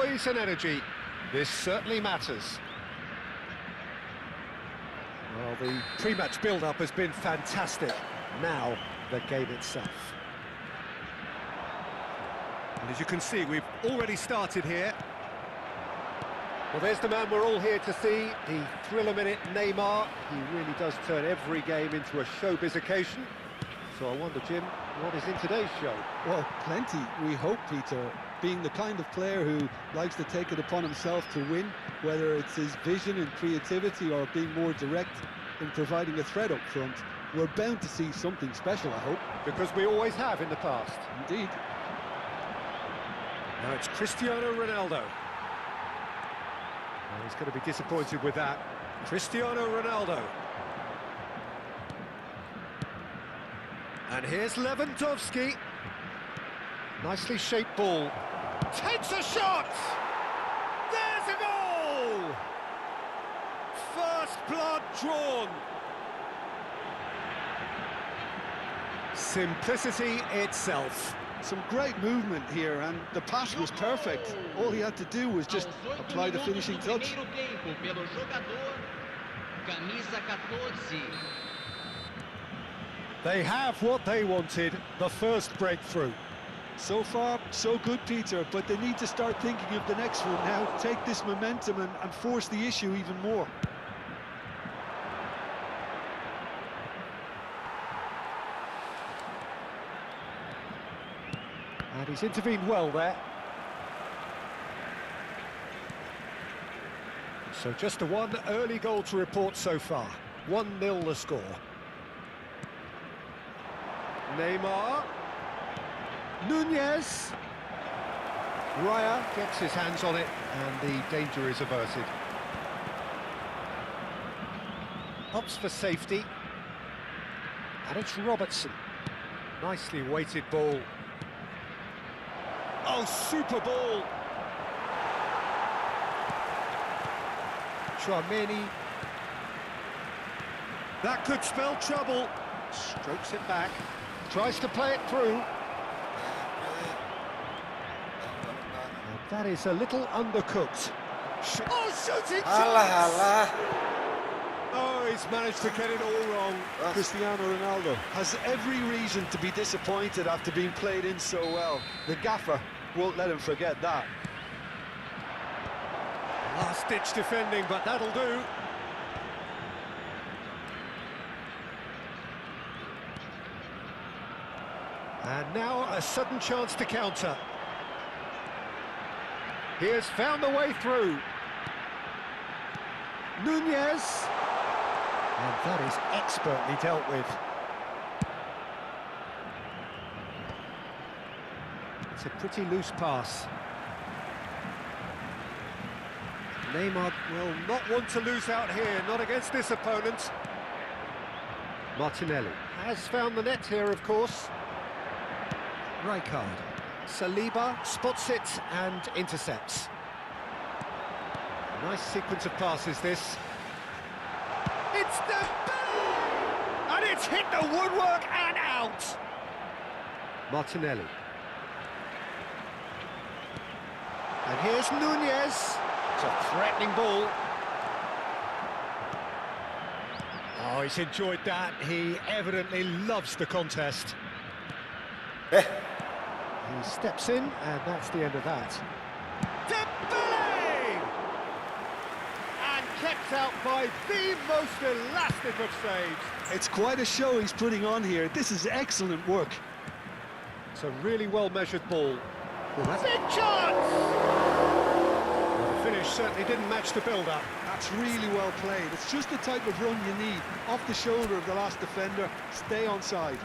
poise and energy. This certainly matters. Well, the pre-match build-up has been fantastic. Now, the game itself. And as you can see, we've already started here. Well, there's the man we're all here to see, the thriller-minute Neymar. He really does turn every game into a showbiz occasion. So I wonder, Jim, what is in today's show? Well, plenty, we hope, Peter. Being the kind of player who likes to take it upon himself to win, whether it's his vision and creativity or being more direct in providing a threat up front, we're bound to see something special, I hope. Because we always have in the past. Indeed. Now it's Cristiano Ronaldo. Well, he's going to be disappointed with that. Cristiano Ronaldo. And here's Lewandowski. Nicely shaped ball. Takes a shot! There's a goal! First blood drawn. Simplicity itself. Some great movement here, and the pass was perfect. All he had to do was just apply the finishing touch. They have what they wanted, the first breakthrough. So far, so good, Peter, but they need to start thinking of the next one now. Take this momentum and force the issue even more. And he's intervened well there. So just the one early goal to report so far. 1-0 the score. Neymar. Nunez. Raya gets his hands on it and the danger is averted. Opts for safety. And it's Robertson. Nicely weighted ball. Oh, super ball! Chouameni. That could spell trouble. Strokes it back. Tries to play it through. And that is a little undercooked. Shooting chance! Oh, he's managed to get it all wrong. Cristiano Ronaldo has every reason to be disappointed after being played in so well. The gaffer won't let him forget that. Last-ditch defending, but that'll do. And now a sudden chance to counter. He has found the way through. Nunez. And that is expertly dealt with. It's a pretty loose pass. Neymar will not want to lose out here, not against this opponent. Martinelli has found the net here, of course. Rijkaard. Saliba spots it and intercepts. Nice sequence of passes, this. It's the ball! And it's hit the woodwork and out! Martinelli. And here's Nunez. It's a threatening ball. Oh, he's enjoyed that. He evidently loves the contest. He steps in, and that's the end of that. And kept out by the most elastic of saves. It's quite a show he's putting on here. This is excellent work. It's a really well-measured ball. Big chance! Well, the finish certainly didn't match the build-up. That's really well played. It's just the type of run you need. Off the shoulder of the last defender, stay onside.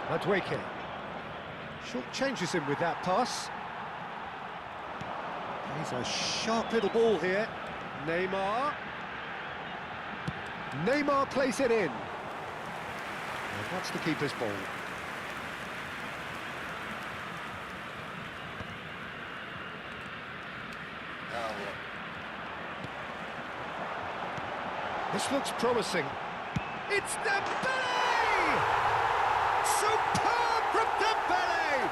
Madueke. Short changes him with that pass. He's a sharp little ball here. Neymar. Neymar plays it in. And that's the keeper's ball. This looks promising. It's Dembele! Superb from Dembele!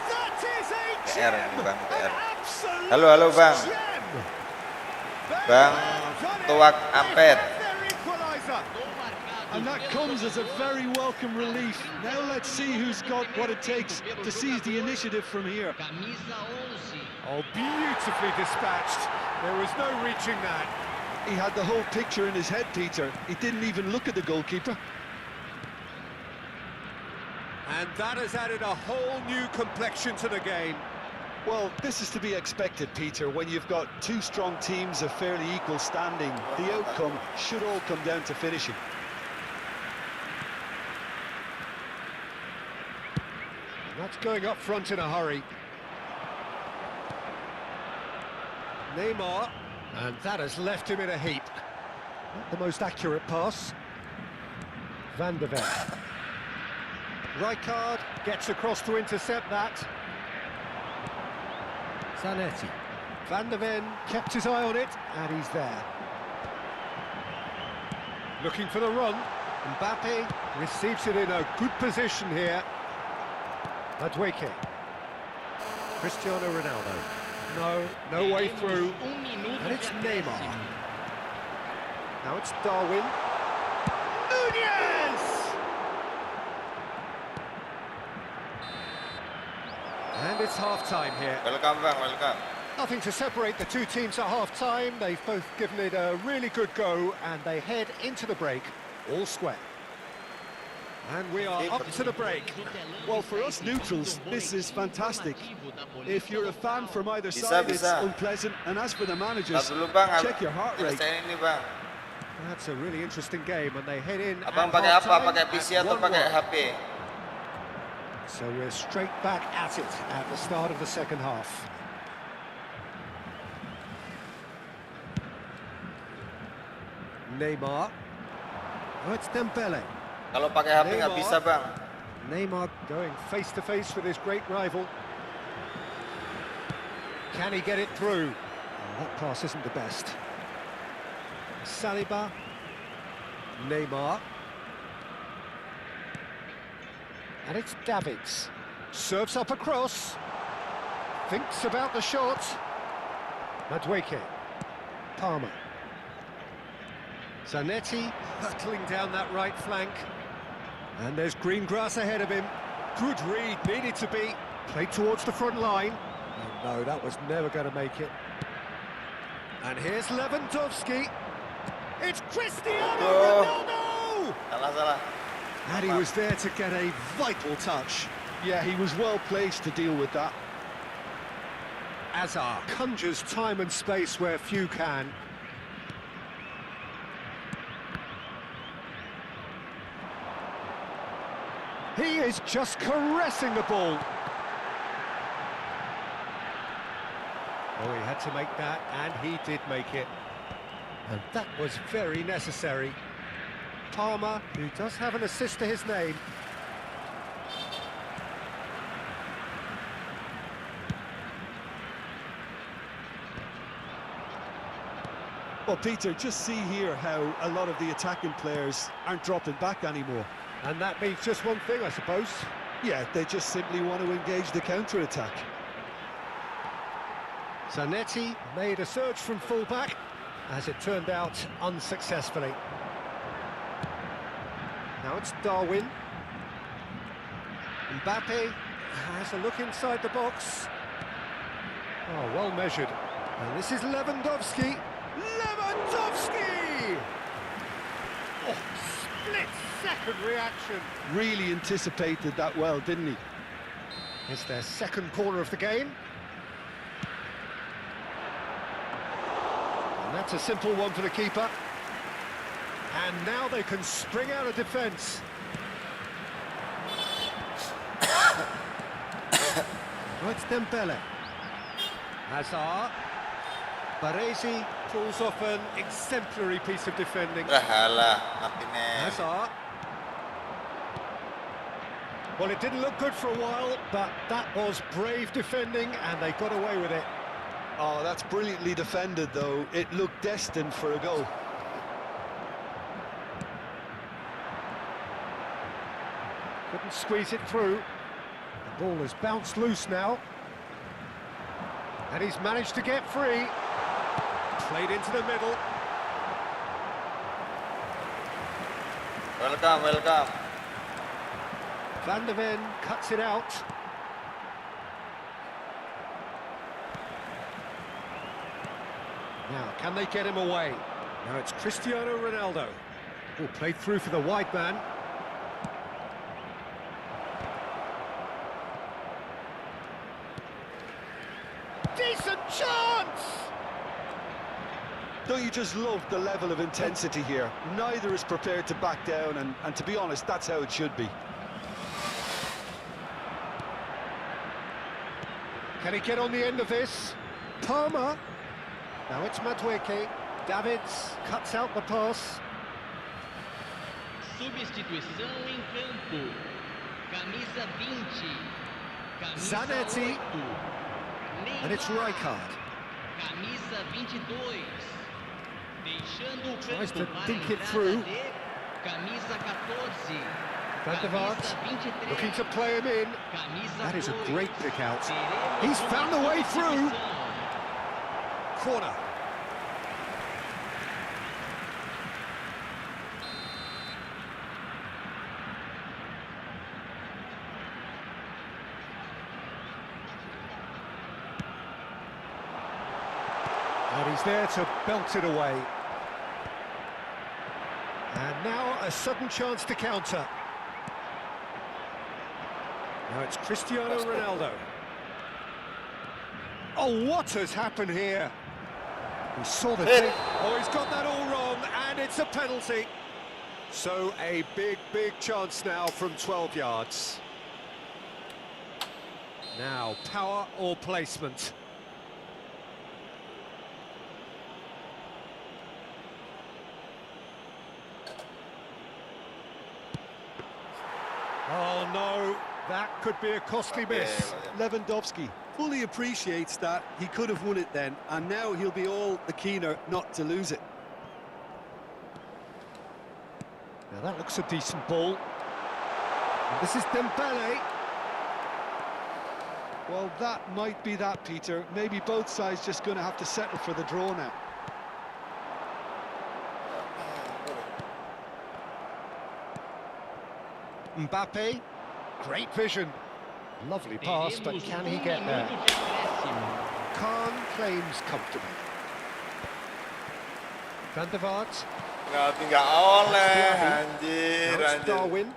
That is a gem! An absolute Halo Bang. gem! Bang Tuak Ampet. Their equaliser. And that comes as a very welcome relief. Now let's see who's got what it takes to seize the initiative from here. Oh, beautifully dispatched. There was no reaching that. He had the whole picture in his head, Peter. He didn't even look at the goalkeeper. And that has added a whole new complexion to the game. Well, this is to be expected, Peter. When you've got two strong teams of fairly equal standing, the outcome should all come down to finishing. And that's going up front in a hurry. Neymar, and that has left him in a heap. Not the most accurate pass. Van de Ven. Rijkaard gets across to intercept that. Zanetti. Van de Ven kept his eye on it, and he's there. Looking for the run. Mbappe receives it in a good position here. Madueke. Cristiano Ronaldo. No way through. And it's Neymar. Now it's Darwin. Nunez! And it's half-time here. Welcome Bang, welcome. Nothing to separate the two teams at half-time. They've both given it a really good go, and they head into the break all square. And we are up to the break. Well, for us neutrals, this is fantastic. If you're a fan from either side, it's unpleasant. And as for the managers, check your heart rate. Ini Bang. That's a really interesting game, and they head in Abang at pakai apa? half-time Pakai PC at atau 1-1. pakai HP? So we're straight back at it at the start of the second half. Neymar. Oh, it's Dembele. Kalau pakai HP nggak bisa Bang. Neymar going face-to-face with his great rival. Can he get it through? Oh, that pass isn't the best. Saliba. Neymar. And it's Davids. Serves up across. Thinks about the shot. Madueke. Palmer. Zanetti hurtling down that right flank. And there's green grass ahead of him. Good read, needed to be. Played towards the front line. Oh, no, that was never going to make it. And here's Lewandowski. It's Cristiano Ronaldo! Salah. And he was there to get a vital touch. Yeah, he was well placed to deal with that. Azar conjures time and space where few can. He is just caressing the ball. Oh, he had to make that, and he did make it. And that was very necessary. Palmer, who does have an assist to his name. Well, Peter, just see here how a lot of the attacking players aren't dropping back anymore. And that means just one thing, I suppose. Yeah, they just simply want to engage the counter-attack. Zanetti made a surge from full-back, as it turned out unsuccessfully. Now it's Darwin. Mbappe has a look inside the box. Oh, well measured. And this is Lewandowski. Lewandowski! Oh, split-second reaction. Really anticipated that well, didn't he? It's their second corner of the game. And that's a simple one for the keeper. And now they can spring out of defence. Oh, it's Dembele. Hazard. Baresi pulls off an exemplary piece of defending. Halah, Martinez. Hazard. Well, it didn't look good for a while, but that was brave defending, and they got away with it. Oh, that's brilliantly defended, though. It looked destined for a goal. Couldn't squeeze it through. The ball has bounced loose now. And he's managed to get free. Played into the middle. Welcome, welcome. Van der Ven cuts it out. Now, can they get him away? Now it's Cristiano Ronaldo. Oh, played through for the wide man. Decent chance! Don't you just love the level of intensity here? Neither is prepared to back down, and to be honest, that's how it should be. Can he get on the end of this? Palmer. Now it's Madueke. Davids cuts out the pass. Substituição em campo. Camisa 20. Camisa Zanetti. 8. And it's Rijkaard. Camisa 22. Deixando o Tries campo to para dink it entrada through. de camisa 14. Van der Vaart Camisa 23. looking to play him in. Camisa That is a 2. great pick out. Teremos He's uma found the way through. substituição. Corner. And he's there to belt it away. And now a sudden chance to counter. Now it's Cristiano Ronaldo. Oh, what has happened here? He saw the thing. Oh, he's got that all wrong, and it's a penalty. So a big, big chance now from 12 yards. Now, power or placement? Oh no, that could be a costly miss. Lewandowski fully appreciates that. He could have won it then, and now he'll be all the keener not to lose it. Now that looks a decent ball. And this is Dembele. Well, that might be that, Peter. Maybe both sides just going to have to settle for the draw now. Mbappe, great vision. Lovely pass, but can he get there? Khan claims comfortably. Van der Vaart. Nggak oleh, anjir, Now it's anjir. Darwin.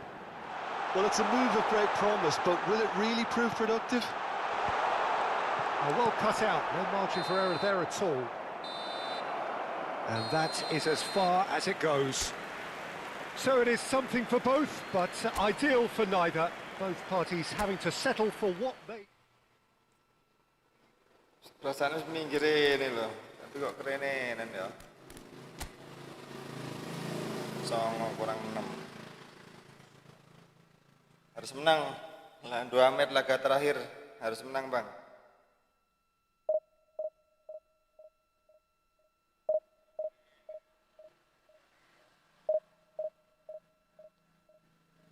Well, it's a move of great promise, but will it really prove productive? Oh, well cut out, no margin for error there at all. And that is as far as it goes. So it is something for both, but ideal for neither. Both parties having to settle for what they... Perasaannya minggir ini loh, tapi kok kerenenan ya. Songo kurang 6. Harus menang. Lah 2 match laga terakhir harus menang, Bang.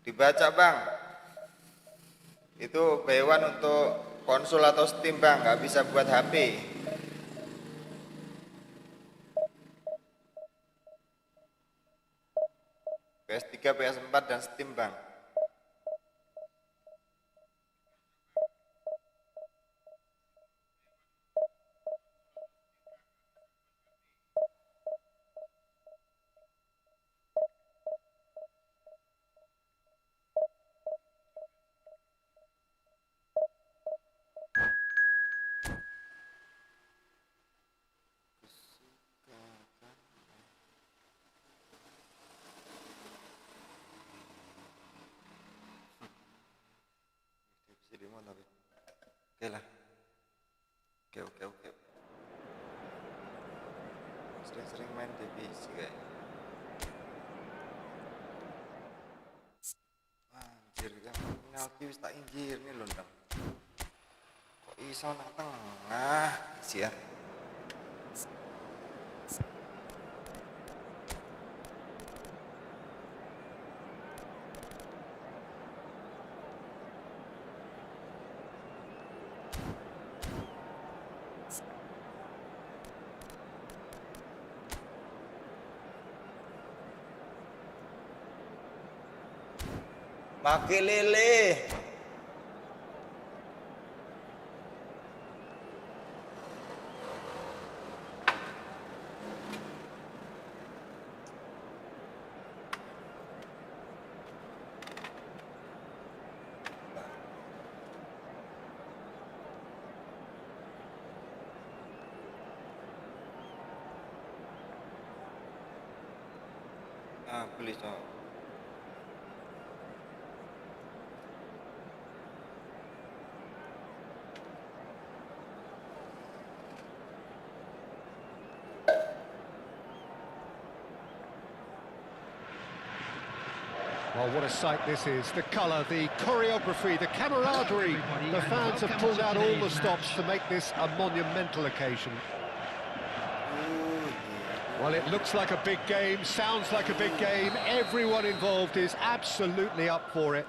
Dibaca, Bang. Itu B1 untuk konsol atau Steam, Bang, nggak bisa buat HP. PS3, PS4 dan Steam, Bang. sering-sering main divisi kayak. Anjir, kan penalti wis tak injir nih lho, Ndang. Kok iso nang tengah isian. Makelele. Please, Well, what a sight this is. The colour, the choreography, the camaraderie. The fans have pulled out all the stops to make this a monumental occasion. Well, it looks like a big game, sounds like a big game. Everyone involved is absolutely up for it.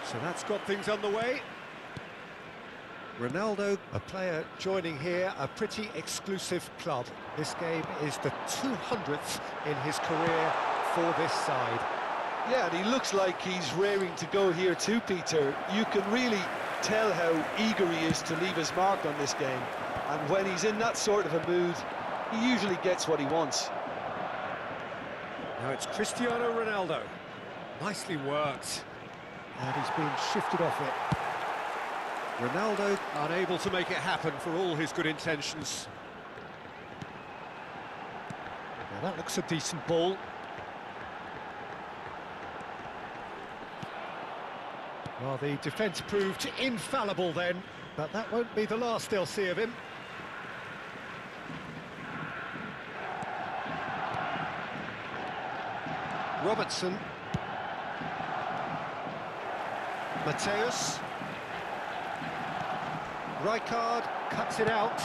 So that's got things underway. Ronaldo, a player joining here, a pretty exclusive club. This game is the 200th in his career for this side. Yeah, and he looks like he's raring to go here too, Peter. You can really tell how eager he is to leave his mark on this game. And when he's in that sort of a mood, he usually gets what he wants. Now it's Cristiano Ronaldo. Nicely worked. And he's been shifted off it. Ronaldo unable to make it happen for all his good intentions. Now that looks a decent ball. Well, the defence proved infallible then, but that won't be the last they'll see of him. Robertson. Mateus. Rijkaard cuts it out.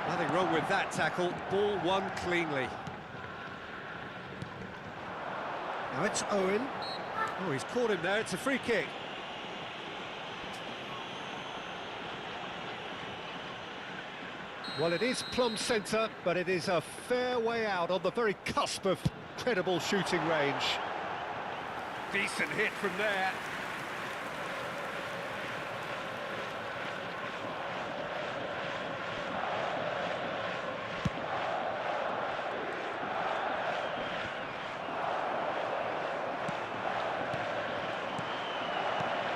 Nothing wrong with that tackle. Ball won cleanly. Now it's Owen. Oh, he's caught him there. It's a free kick. Well, it is plumb centre, but it is a fair way out on the very cusp of credible shooting range. Decent hit from there.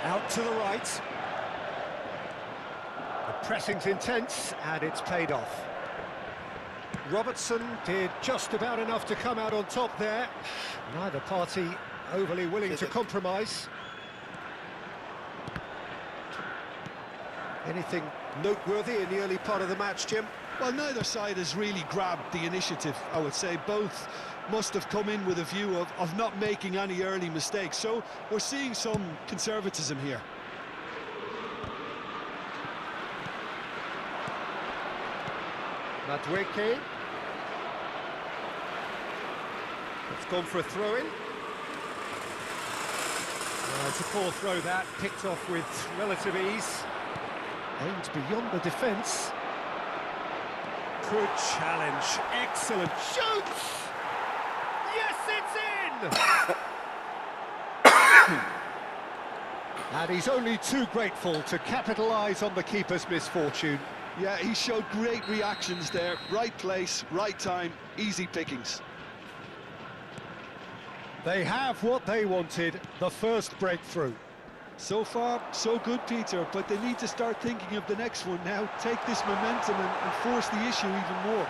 Out to the right. The pressing's intense, and it's paid off. Robertson did just about enough to come out on top there. Neither party overly willing to compromise. Anything noteworthy in the early part of the match, Jim? Well, neither side has really grabbed the initiative, I would say. Both must have come in with a view of not making any early mistakes. So we're seeing some conservatism here. Madueke. It's gone for a throw-in. It's a poor throw that, picked off with relative ease. Aimed beyond the defence. Good challenge, excellent, shoots! Yes, it's in! And he's only too grateful to capitalise on the keeper's misfortune. Yeah, he showed great reactions there. Right place, right time, easy pickings. They have what they wanted, the first breakthrough. So far, so good, Peter, but they need to start thinking of the next one now. Take this momentum and force the issue even more.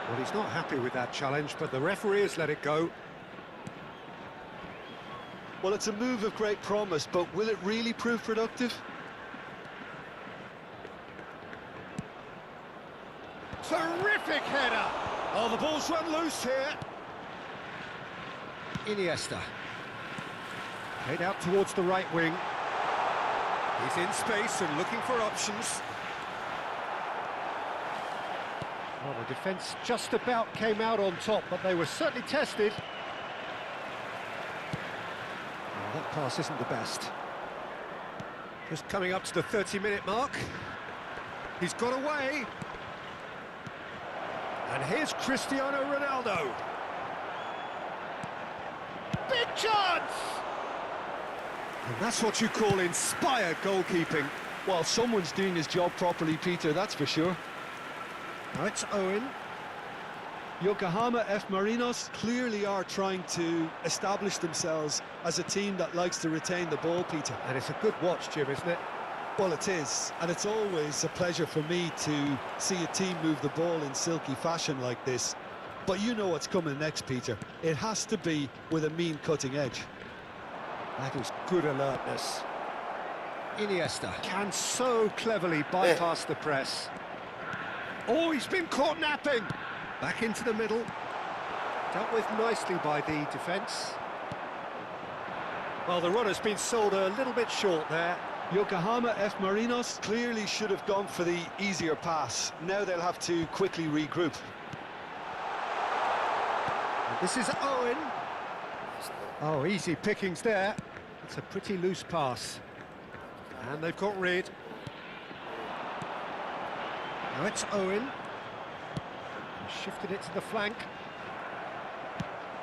Well, he's not happy with that challenge, but the referee has let it go. Well, it's a move of great promise, but will it really prove productive? Terrific header! Oh, the ball's run loose here. Iniesta. Played out towards the right wing. He's in space and looking for options. Well, the defence just about came out on top, but they were certainly tested. Oh, that pass isn't the best. Just coming up to the 30-minute mark. He's got away. And here's Cristiano Ronaldo. Big chance! And that's what you call inspired goalkeeping. Well, someone's doing his job properly, Peter, that's for sure. Now it's Owen. Yokohama F. Marinos clearly are trying to establish themselves as a team that likes to retain the ball, Peter. And it's a good watch, Jim, isn't it? Well, it is, and it's always a pleasure for me to see a team move the ball in silky fashion like this. But you know what's coming next, Peter. It has to be with a mean cutting edge. That is good alertness. Iniesta can so cleverly bypass the press. Oh, he's been caught napping. Back into the middle. Dealt with nicely by the defence. Well, the runner's been sold a little bit short there. Yokohama F. Marinos clearly should have gone for the easier pass. Now they'll have to quickly regroup. This is Owen. Oh, easy pickings there. It's a pretty loose pass. And they've got rid. Now it's Owen. Shifted it to the flank.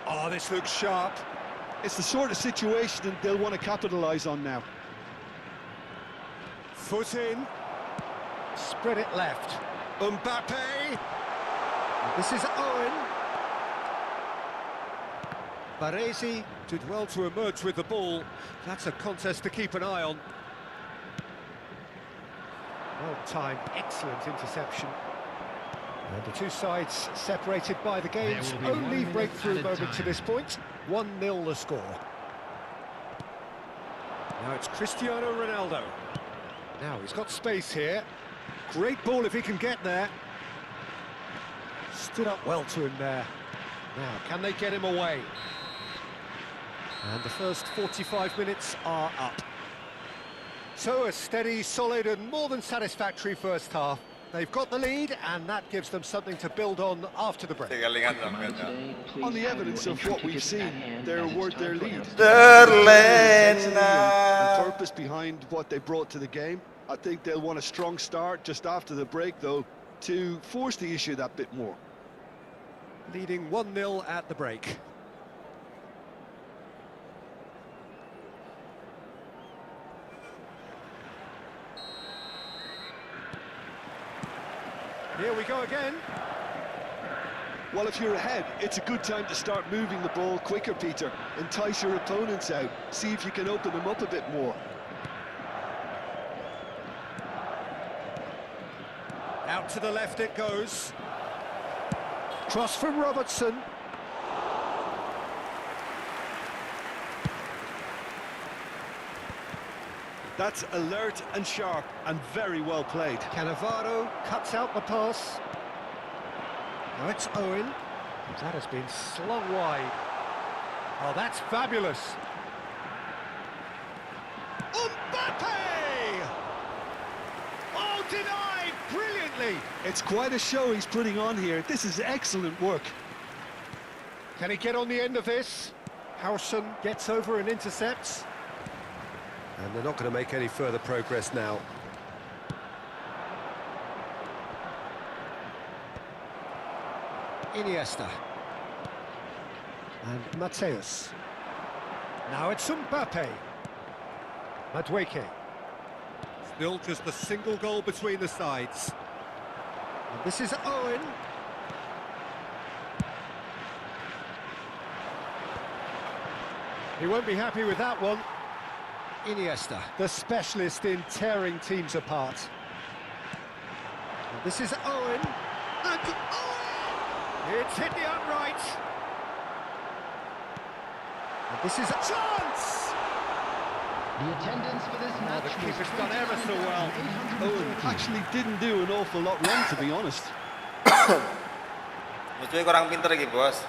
Oh, this looks sharp. It's the sort of situation they'll want to capitalise on now. Foot in. Spread it left. Mbappe. This is Owen. Baresi did well to emerge with the ball. That's a contest to keep an eye on. Well timed, excellent interception. And the two sides separated by the game's only breakthrough moment to this point. 1-0 the score. Now it's Cristiano Ronaldo. Now he's got space here. Great ball if he can get there. Stood up well to him there. Now, can they get him away? And the first 45 minutes are up. So a steady, solid and more than satisfactory first half. They've got the lead and that gives them something to build on after the break. On the evidence of what we've seen, they're worth their lead. Terlena. And purpose behind what they brought to the game. I think they'll want a strong start just after the break, though, to force the issue that bit more. Leading 1-0 at the break. Here we go again. Well, if you're ahead, it's a good time to start moving the ball quicker, Peter. Entice your opponents out. See if you can open them up a bit more. Out to the left it goes. Cross from Robertson. That's alert and sharp and very well played. Cannavaro cuts out the pass. Now it's Owen. That has been slung wide. Oh, that's fabulous. Mbappe! Oh, denied brilliantly. It's quite a show he's putting on here. This is excellent work. Can he get on the end of this? Howson gets over and intercepts. And they're not going to make any further progress now. Iniesta. And Mateus. Now it's Mbappe. Madueke. Still just a single goal between the sides. And this is Owen. He won't be happy with that one. Iniesta, the specialist in tearing teams apart. And this is Owen. And Owen! It's hit the upright. And this is a chance! The attendance for this match The keeper's done ever so well. Owen actually didn't do an awful lot wrong, to be honest. Musuhnya kurang pinter lagi, bos.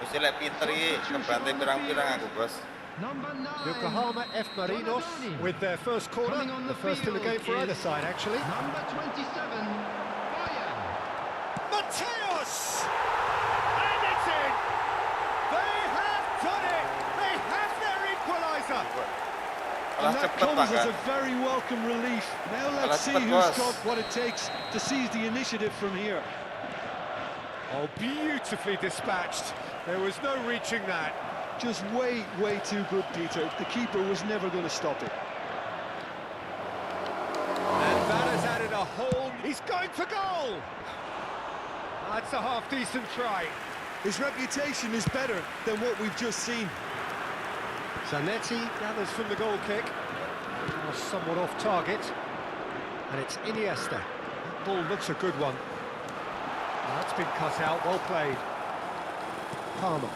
Musuhnya pinter lagi, kebantai pirang-pirang aku, bos. Yokohama F. Marinos with their first corner, the first in the game for either side, actually. Number 27, Bayern. Mateus! And it's in! They have done it! They have their equaliser! And that comes as kan? a very welcome relief. Now let's see cepet, who's bos. got what it takes to seize the initiative from here. Oh, beautifully dispatched. There was no reaching that. Just way too good, Peter. The keeper was never going to stop it. And that has added a whole... He's going for goal! That's a half-decent try. His reputation is better than what we've just seen. Zanetti gathers from the goal kick. Now somewhat off target. And it's Iniesta. That ball looks a good one. That's been cut out, well played. Palmer.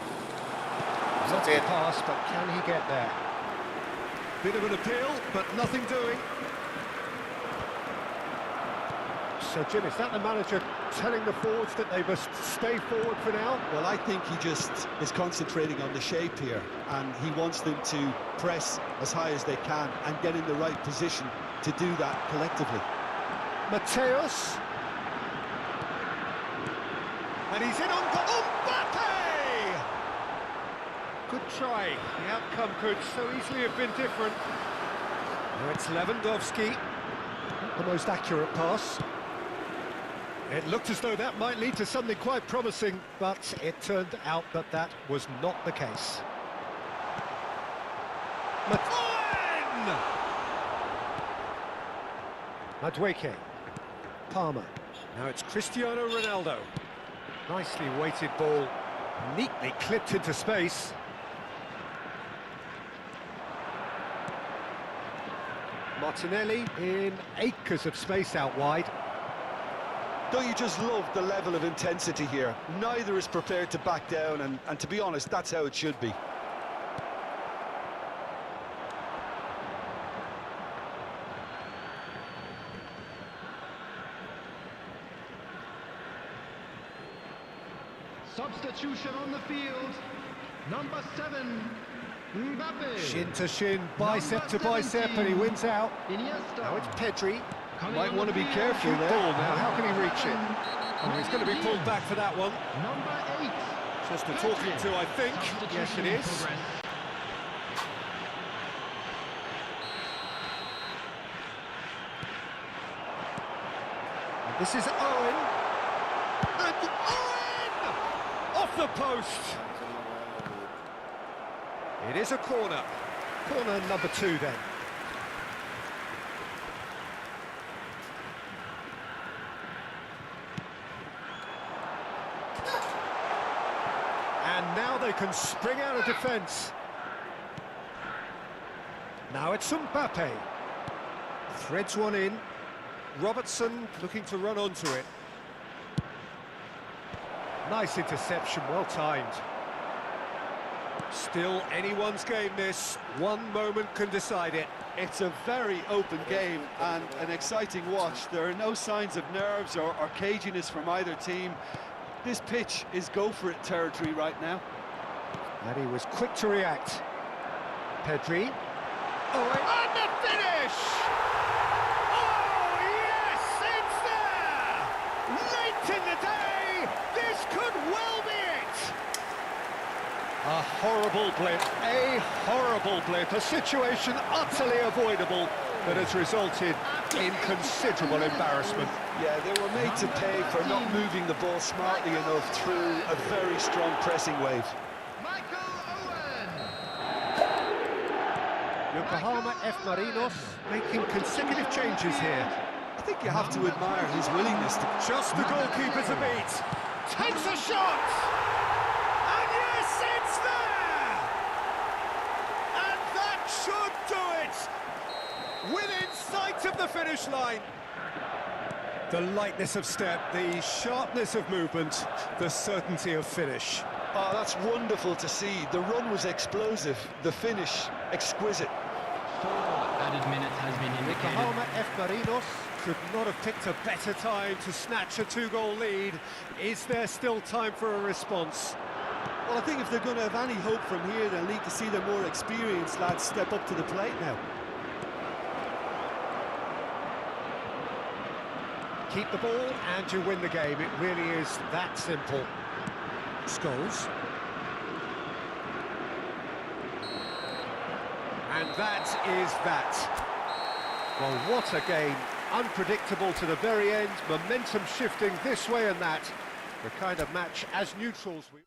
Not the pass, but can he get there? Bit of an appeal, but nothing doing. So, Jim, is that the manager telling the forwards that they must stay forward for now? Well, I think he just is concentrating on the shape here, and he wants them to press as high as they can and get in the right position to do that collectively. Mateus. And he's in on Mbappe! Good try. The outcome could so easily have been different. Now it's Lewandowski. Not the most accurate pass. It looked as though that might lead to something quite promising, but it turned out that that was not the case. Madueke. Palmer. Now it's Cristiano Ronaldo. Nicely weighted ball, neatly clipped into space. Martinelli in acres of space out wide. Don't you just love the level of intensity here? Neither is prepared to back down, and to be honest, that's how it should be. Substitution on the field. Number 7, Mbappe. Shin to shin, bicep to bicep, and he wins out. Iniesta. Now it's Pedri. Might want to be careful there. Ball now, how can he reach it? Oh, he's going to be pulled back for that one. Number 8. Just a talking to, I think. Yes, it is. And this is Owen. And Owen! Off the post. It is a corner. Corner number 2 then. And now they can spring out of defence. Now it's Mbappe. Threads one in. Robertson looking to run onto it. Nice interception, well timed. Still anyone's game this. One moment can decide it. It's a very open game and an exciting watch. There are no signs of nerves or caginess from either team. This pitch is go-for-it territory right now. And he was quick to react. Pedri. Oh, and the finish! Oh, yes, it's there! Late in the day, this could well be it! A horrible blip, a situation utterly avoidable that has resulted in considerable embarrassment. Yeah, they were made to pay for not moving the ball smartly enough through a very strong pressing wave. Yokohama F. Marinos making consecutive changes here. I think you have to admire his willingness to... Just the goalkeeper to beat. Takes a shot! And yes, it's there! And that should do it! Within sight of the finish line. The lightness of step, the sharpness of movement, the certainty of finish. Oh, that's wonderful to see. The run was explosive, the finish exquisite. 4 added minutes has been indicated. Yokohama F. Marinos could not have picked a better time to snatch a 2-goal lead. Is there still time for a response? Well, I think if they're going to have any hope from here, they'll need to see their more experienced lads step up to the plate now. Keep the ball and you win the game. It really is that simple. Scholes. And that is that. Well, what a game. Unpredictable to the very end. Momentum shifting this way and that. The kind of match as neutrals we...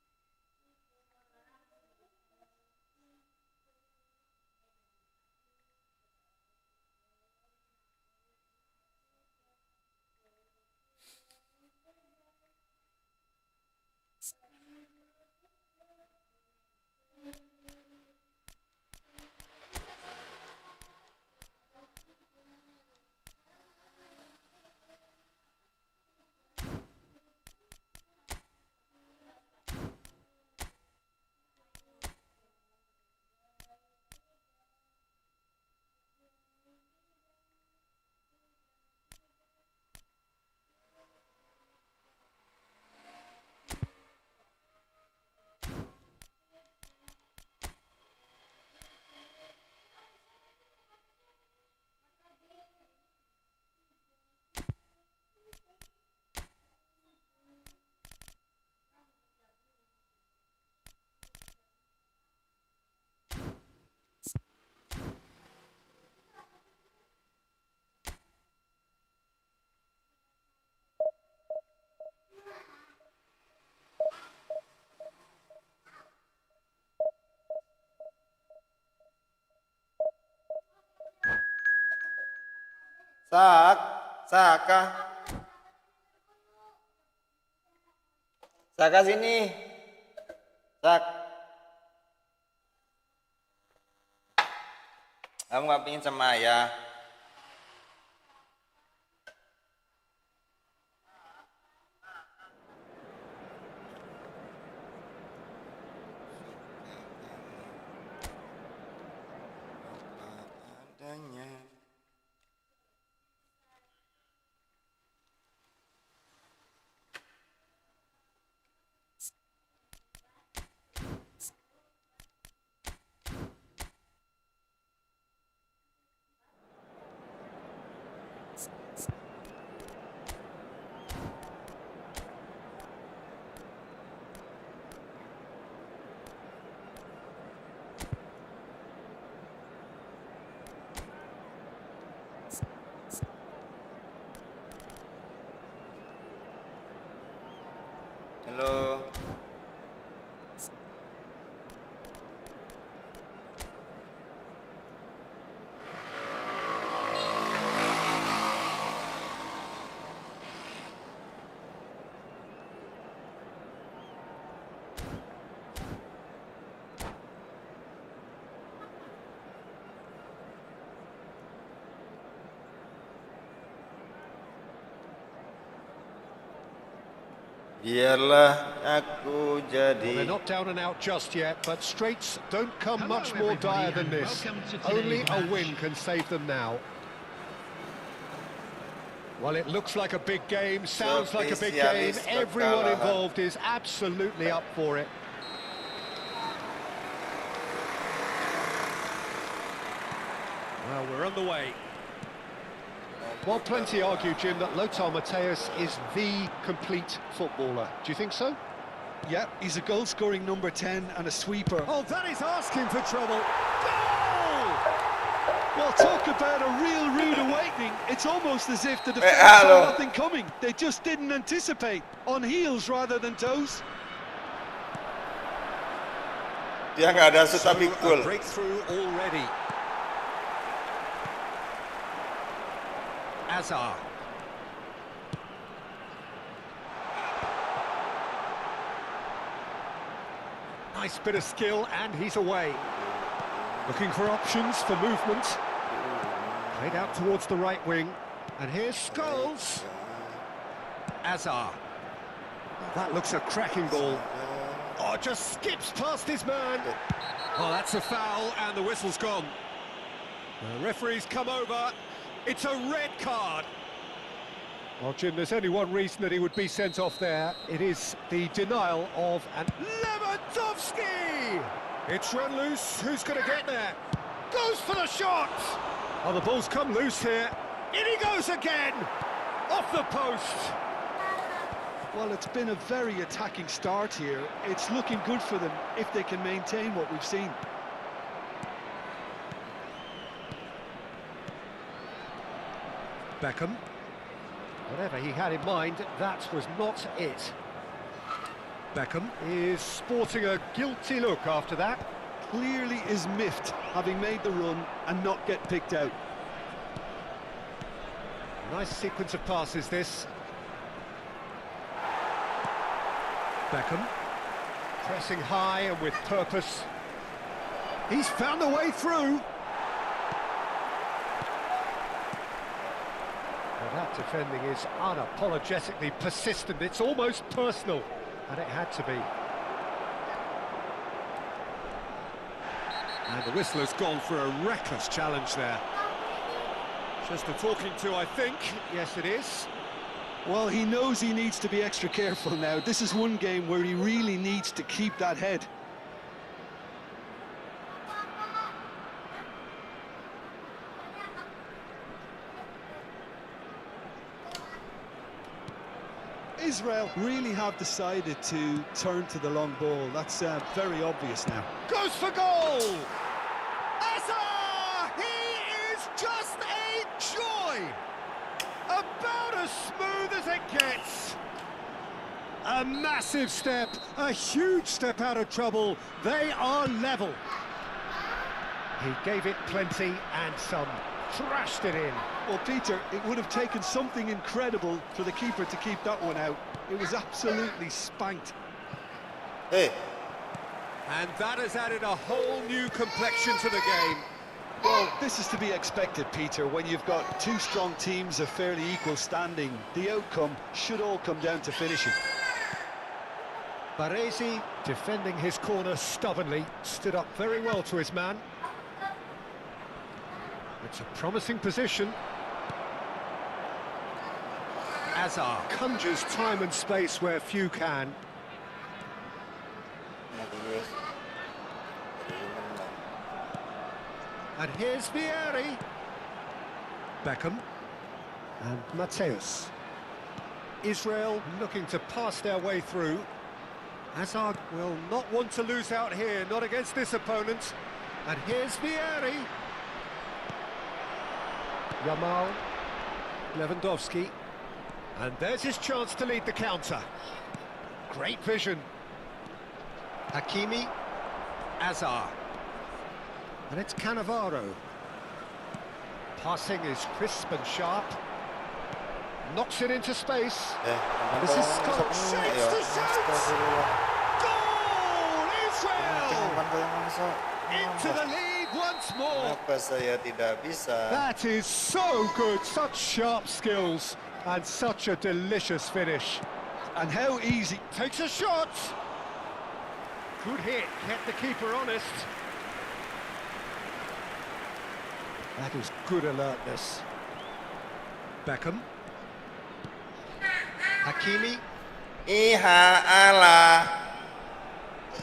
Saka sini. Sak. Kamu nggak pingin sama ayah? Adanya. Halo. Biarlah aku Well, jadi. they're not down and out just yet, but straights don't come Hello, much more dire than everybody, this. and welcome to today's Only a match. win can save them now. Well, it looks like a big game, sounds like a big game. Spesialis Everyone kekalahan. involved is absolutely up for it. Well, we're on the way. Well, plenty argue, Jim, that Lothar Matthäus is the complete footballer. Do you think so? Yeah, he's a goal-scoring number 10 and a sweeper. Oh, that is asking for trouble. Goal! Well, talk about a real rude awakening. It's almost as if the defence hello. saw nothing coming. They just didn't anticipate. On heels rather than toes. Dia nggak ada shoot tapi A gol. breakthrough already. Azar. Nice bit of skill, and he's away. Looking for options for movement. Played out towards the right wing. And here's Scholes. Azar. That looks a cracking ball. Oh, just skips past his man. Oh, that's a foul, and the whistle's gone. The referee's come over. It's a red card. Well, Jim, there's only one reason that he would be sent off there. It is the denial of an Lewandowski! It's run loose. Who's going to get there? Goes for the shot! Oh, the ball's come loose here. In he goes again! Off the post! Well, it's been a very attacking start here. It's looking good for them if they can maintain what we've seen. Beckham. Whatever he had in mind, that was not it. Beckham is sporting a guilty look after that. Clearly is miffed, having made the run and not get picked out. Nice sequence of passes, this. Beckham. Pressing high and with purpose. He's found a way through. Well, that defending is unapologetically persistent. It's almost personal, and it had to be. And the whistle has gone for a reckless challenge there. Just a talking to, I think. Yes, it is. Well, he knows he needs to be extra careful now. This is one game where he really needs to keep that head. Israel really have decided to turn to the long ball. That's very obvious now. Goes for goal! Azar! He is just a joy! About as smooth as it gets. A massive step, a huge step out of trouble. They are level. He gave it plenty and some. Thrashed it in. Well, Peter, it would have taken something incredible for the keeper to keep that one out. It was absolutely spanked. Hey, And that has added a whole new complexion to the game. Well, this is to be expected, Peter, when you've got two strong teams of fairly equal standing. The outcome should all come down to finishing. Baresi, defending his corner stubbornly, stood up very well to his man. It's a promising position. Azar conjures time and space where few can. And here's Vieri. Beckham. And Mateus. Israel looking to pass their way through. Azar will not want to lose out here, not against this opponent. And here's Vieri. Yamal. Lewandowski. And there's his chance to lead the counter. Great vision. Hakimi. Azar. And it's Cannavaro. Passing is crisp and sharp. Knocks it into space. And this is Scott. Shakes to shoot! Goal! Israel! Into the lead once more. Kenapa saya tidak bisa? That is so good. Such sharp skills. And such a delicious finish. And how easy. Takes a shot. Good hit. Kept the keeper honest. That is good alertness. Beckham. Hakimi. Iha Allah.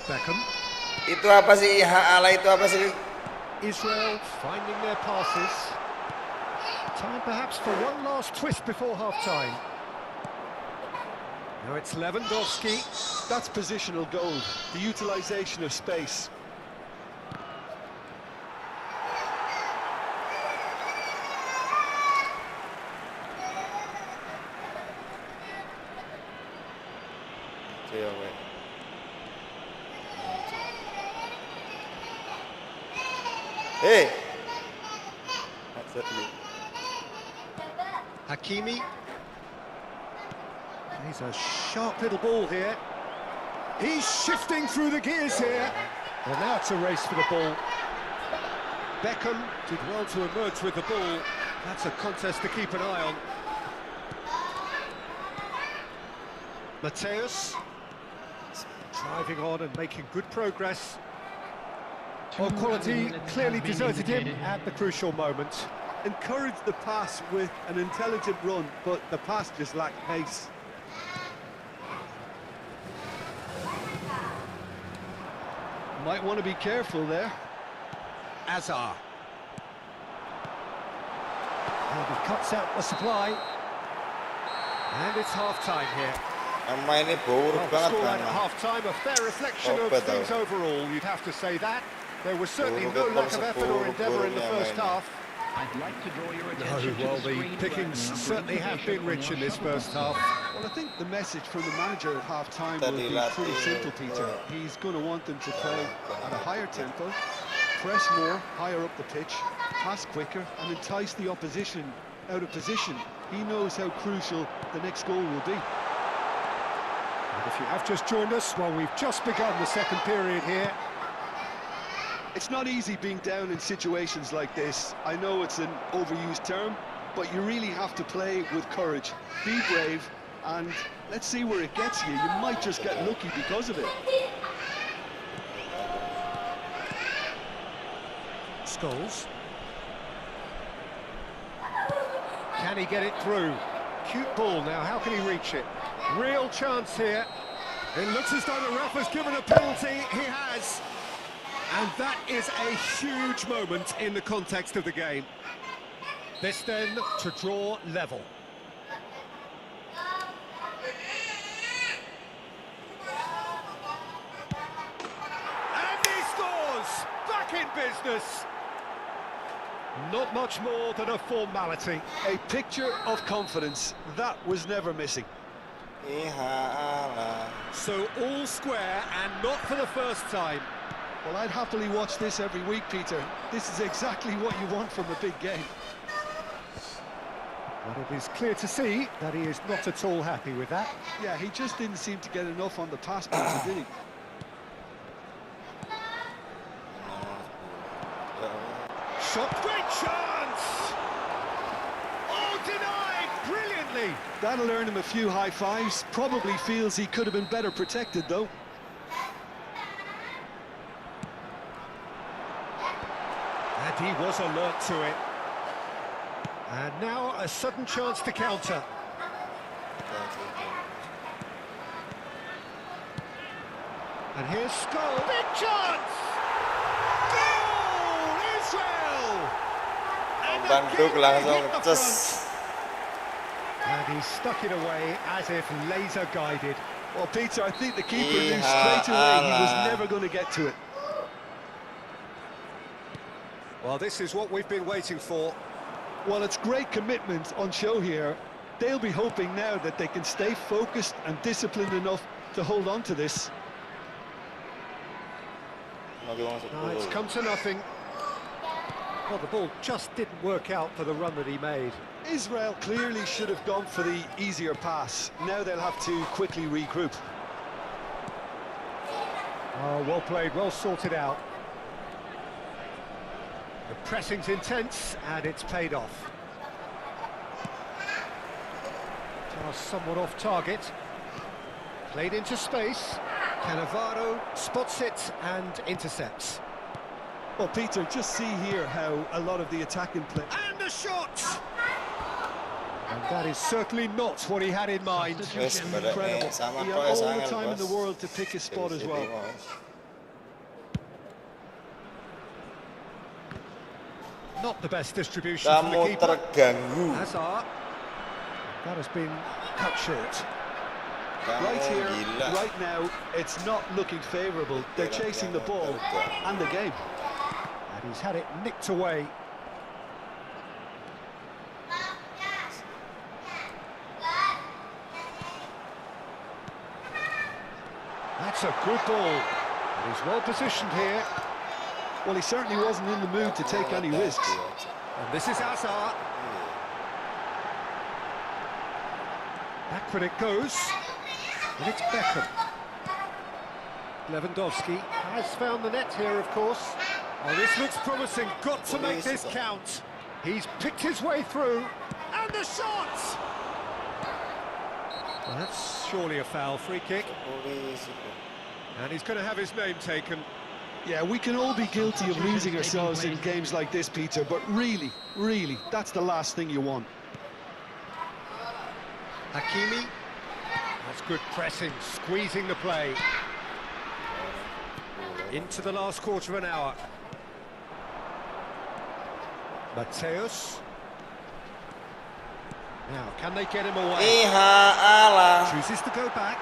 Beckham. Itu apa sih Iha Allah itu apa sih? Israel finding their passes. Time perhaps for one last twist before half-time. Now it's Lewandowski. That's positional gold, the utilisation of space. Hey, that's it. Hakimi. He's a sharp little ball here. He's shifting through the gears here. And now it's a race for the ball. Beckham did well to emerge with the ball. That's a contest to keep an eye on. Mateus driving on and making good progress. Oh, quality clearly deserted him at the crucial moment. Encouraged the pass with an intelligent run, but the pass just lacked pace. Might want to be careful there. Azar. And he cuts out the supply. And it's half-time here. Nama ini buruk Well, banget scoreline kan. at half-time, a fair reflection of Open things though. overall, you'd have to say that. There was certainly no Buruk, lack of effort or endeavour in the buruk, first buruk, half. I'd like to draw your No, attention to well, the the screen pickings where the certainly have been information rich on in your this first shuffleboard. half. Well, I think the message from the manager at half-time will Tadi be pretty latih, simple, Peter. He's going to want them to play at a higher tempo, press more, higher up the pitch, pass quicker, and entice the opposition out of position. He knows how crucial the next goal will be. And if you have just joined us, well, we've just begun the second period here. It's not easy being down in situations like this. I know it's an overused term, but you really have to play with courage. Be brave, and let's see where it gets you. You might just get lucky because of it. Scholes. Can he get it through? Cute ball now, how can he reach it? Real chance here. It looks as though the ref has given a penalty. He has. And that is a huge moment in the context of the game. This then to draw level. And he scores! Back in business! Not much more than a formality. A picture of confidence. That was never missing. Ihala. So all square and not for the first time. Well, I'd happily watch this every week, Peter. This is exactly what you want from a big game. But it is clear to see that he is not at all happy with that. Yeah, he just didn't seem to get enough on the pass counter, did he? Shot, great chance! Oh, denied brilliantly! That'll earn him a few high fives. Probably feels he could have been better protected, though. And he was alert to it. And now a sudden chance to counter. And here's Scholes. Big chance! Goal! Israel! And Bandung again, langsung they hit the cus. front. And he stuck it away as if laser guided. Well, Peter, I think the keeper knew straight away he was Ihala. never going to get to it. Well, this is what we've been waiting for. Well, it's great commitment on show here. They'll be hoping now that they can stay focused and disciplined enough to hold on to this. No, it's come to nothing. Well, the ball just didn't work out for the run that he made. Israel clearly should have gone for the easier pass. Now they'll have to quickly regroup. Oh, well played, well sorted out. The pressing's intense, and it's paid off. Just somewhat off target. Played into space. Cannavaro spots it and intercepts. Well, Peter, just see here how a lot of the attacking play... And a shot! And that is certainly not what he had in mind. Wes, Incredible. sama He had kok all sangat, the time in the Bos. world to pick his spot as well. Not the best distribution from the Kamu keeper. terganggu. Hazard. That has been cut short. Kamu Right here, gila. right now, it's not looking favourable. They're chasing the ball and the game. And he's had it nicked away. That's a good ball. And he's well positioned here. Well, he certainly wasn't in the mood to take any risks. And this is Hazard. Backward it goes, and it's Beckham. Lewandowski has found the net here, of course. Oh, this looks promising. Got to make this count. He's picked his way through, and the shot! Well, that's surely a foul. Free kick. And he's going to have his name taken. Yeah, we can all be guilty of losing ourselves in games like this, Peter, but really, that's the last thing you want. Hakimi. That's good pressing, squeezing the play. Into the last quarter of an hour. Mateus. Now, can they get him away? Chooses to go back.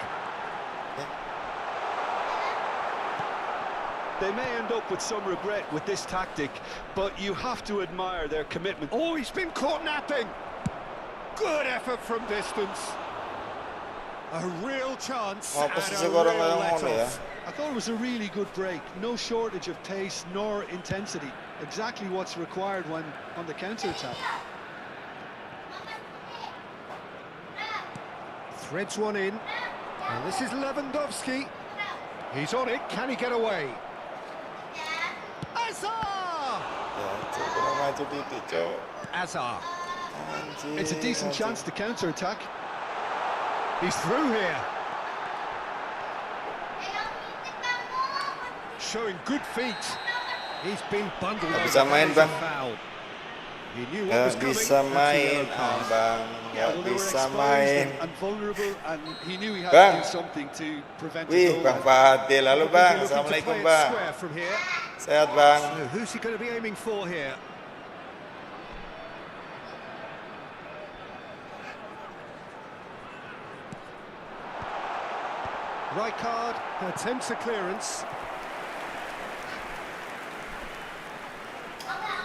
They may end up with some regret with this tactic, but you have to admire their commitment. Oh, he's been caught napping. Good effort from distance. A real chance and a real let-off. I thought it was a really good break. No shortage of pace nor intensity. Exactly what's required when on the counter-attack. Threads one in. And this is Lewandowski. He's on it. Can he get away? Azar. It's a decent chance to counter-attack. He's through here. Showing good feet. He's been bundled over. Bisa main, Bang. Foul. He knew what was coming. Bisa main, Bang. Well, they were Bisa exposed main. and vulnerable, and he knew he had Bang. to do something to prevent a Wih, goal. Bang Fadil. Halo, Bang. Looking to Assalamualaikum, play it Bang. square from here. Sehat, Bang. So who's he going to be aiming for here? Rijkaard attempts a clearance.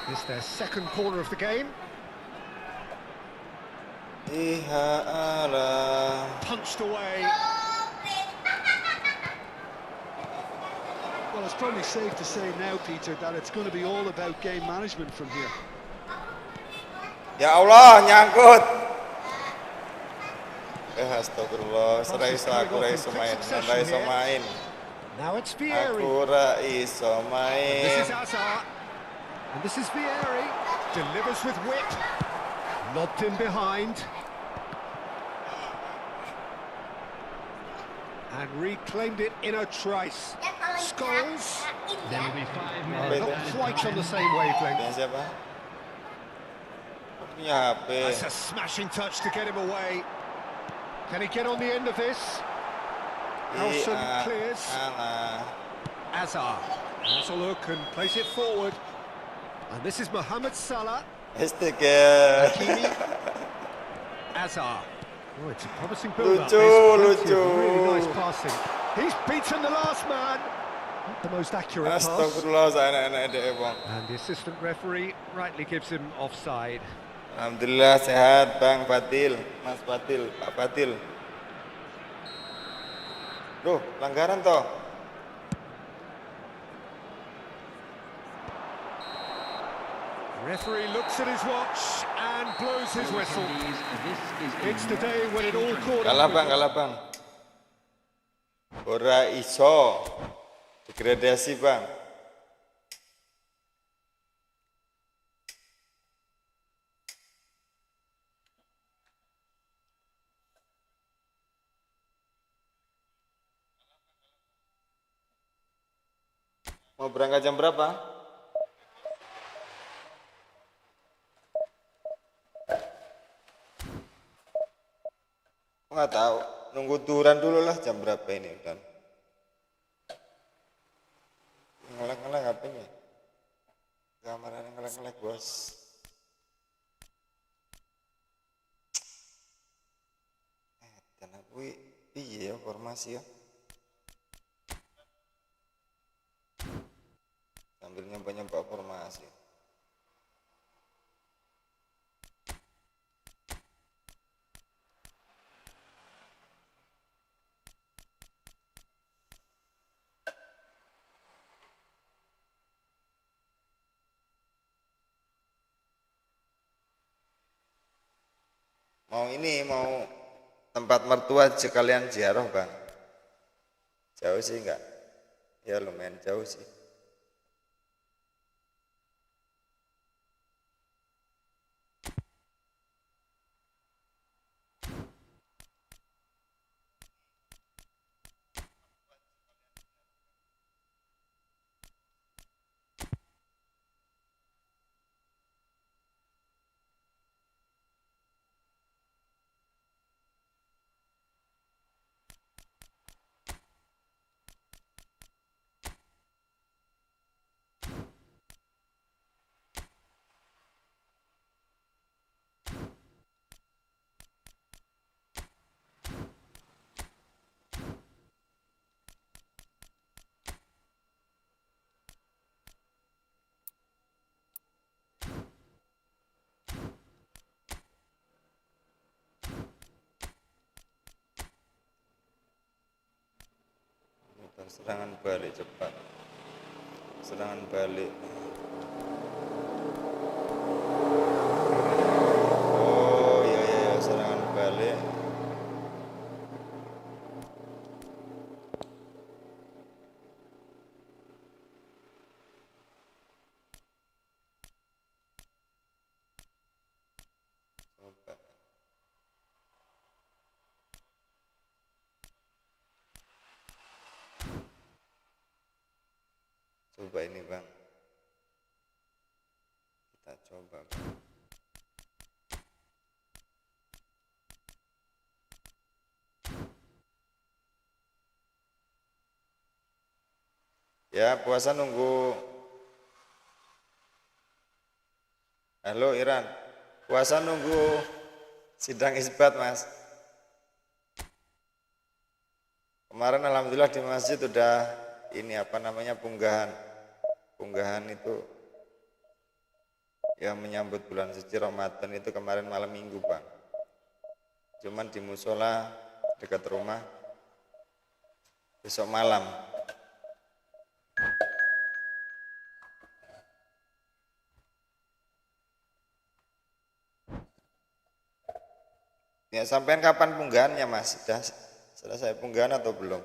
It's their second corner of the game. Punched away. Well, it's probably safe to say now, Peter, that it's going to be all about game management from here. Ya Allah, nyangkut. Astagfirullah, saya iso main. Now it's Vieri. Aku ra iso main. This is Azar. And this is Vieri. Delivers with wit. Lobbed in behind. And reclaimed it in a trice. Scholes. There will be 5 minutes. Not quite on the same wavelength. Punya siapa? Punya HP. That's a smashing touch to get him away. Can he get on the end of this? Howson clears. Azar has a look and plays it forward. And this is Mohamed Salah. Astaga. Hakimi. Azar. Oh, it's a promising build-up. Lucu. Really nice passing. He's beaten the last man. Not the most accurate pass. Astagfirullah, saya enak deh, Bang. And the assistant referee rightly gives him offside. Alhamdulillah sehat, Bang Fadil, Mas Fadil, Pak Fadil. Duh, pelanggaran toh. Referee looks at his watch and blows his whistle. It's the day when it all caught Kalah, up Bang, with kalah, Bang. Ora iso. Degradasi, Bang. Mau berangkat jam berapa? Nggak tahu. Nunggu duran dulu lah jam berapa ini kan. Ngelek-ngelek HP-nya. Kameranya ngelek-ngelek, Bos. Dan aku iya formasi ya. Sambil nyoba-nyoba formasi. Mau tempat mertua sekalian ziarah bang. Jauh sih enggak? Ya lumayan jauh sih. Serangan balik cepat. Serangan balik. Oh iya serangan balik. Coba ini bang, kita coba bang. Ya puasa nunggu. Halo Iran, puasa nunggu sidang isbat mas. Kemarin alhamdulillah di masjid udah ini apa namanya punggahan itu yang menyambut bulan suci Ramadan itu kemarin malam minggu bang. Cuman di musola dekat rumah besok malam. Ya sampean kapan punggahannya mas? Sudah selesai punggahan atau belum?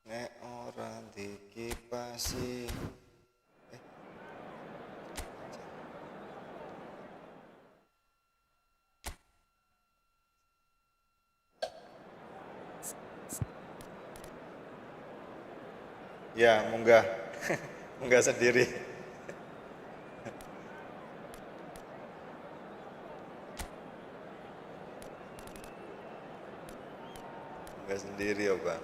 Nek ora dikipasi. Ya, munggah. Munggah sendiri. Munggah sendiri ya, Bang.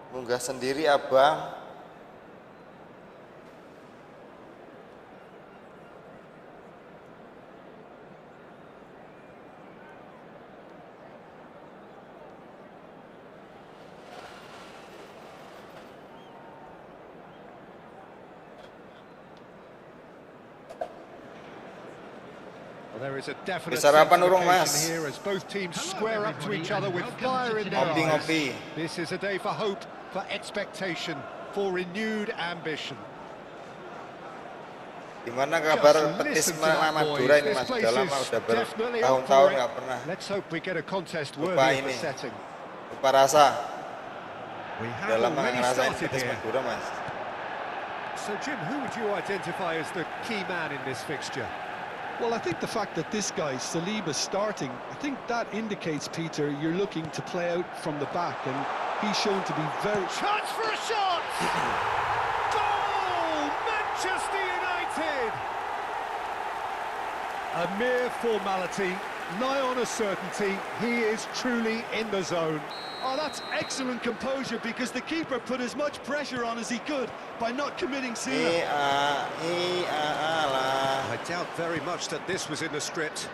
Munggah sendiri, Abang. There is a definite Bisa sarapan urung, sense of Mas? occasion here as both teams square up to each other with fire in their eyes. Ngopi-ngopi. This is a day for hope, for expectation, for renewed ambition. Gimana kabar Just petis listen to that, Madura boys. ini This Mas? place Udah is lama, udah definitely up bertahun-tahun for nggak it. pernah Let's hope we get a contest lupa worthy of the ini. setting. Lupa rasa. We Udah have lama nggak already ngerasain started petis here. Madura Mas. So Jim, who would you identify as the key man in this fixture? Well, I think the fact that this guy, Saliba, starting, I think that indicates, Peter, you're looking to play out from the back, and he's shown to be very... Chance for a shot! Goal! Manchester United! A mere formality, nigh on a certainty. He is truly in the zone. Oh, that's excellent composure because the keeper put as much pressure on as he could by not committing sooner. Lah. I doubt very much that this was in the script.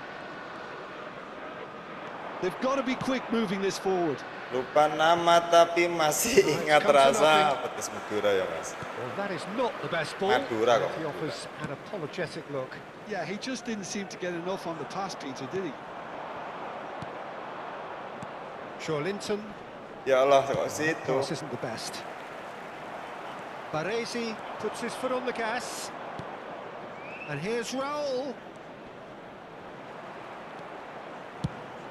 They've got to be quick moving this forward. Lupa nama tapi masih ingat rasa petis Madura ya Mas. Well, that is not the best ball. Madura kok. He offers an apologetic look. Yeah, he just didn't seem to get enough on the pass, Peter, did he? Linton. Ya Allah, kok situ. Pass isn't the best. Baresi puts his foot on the gas. And here's Raul.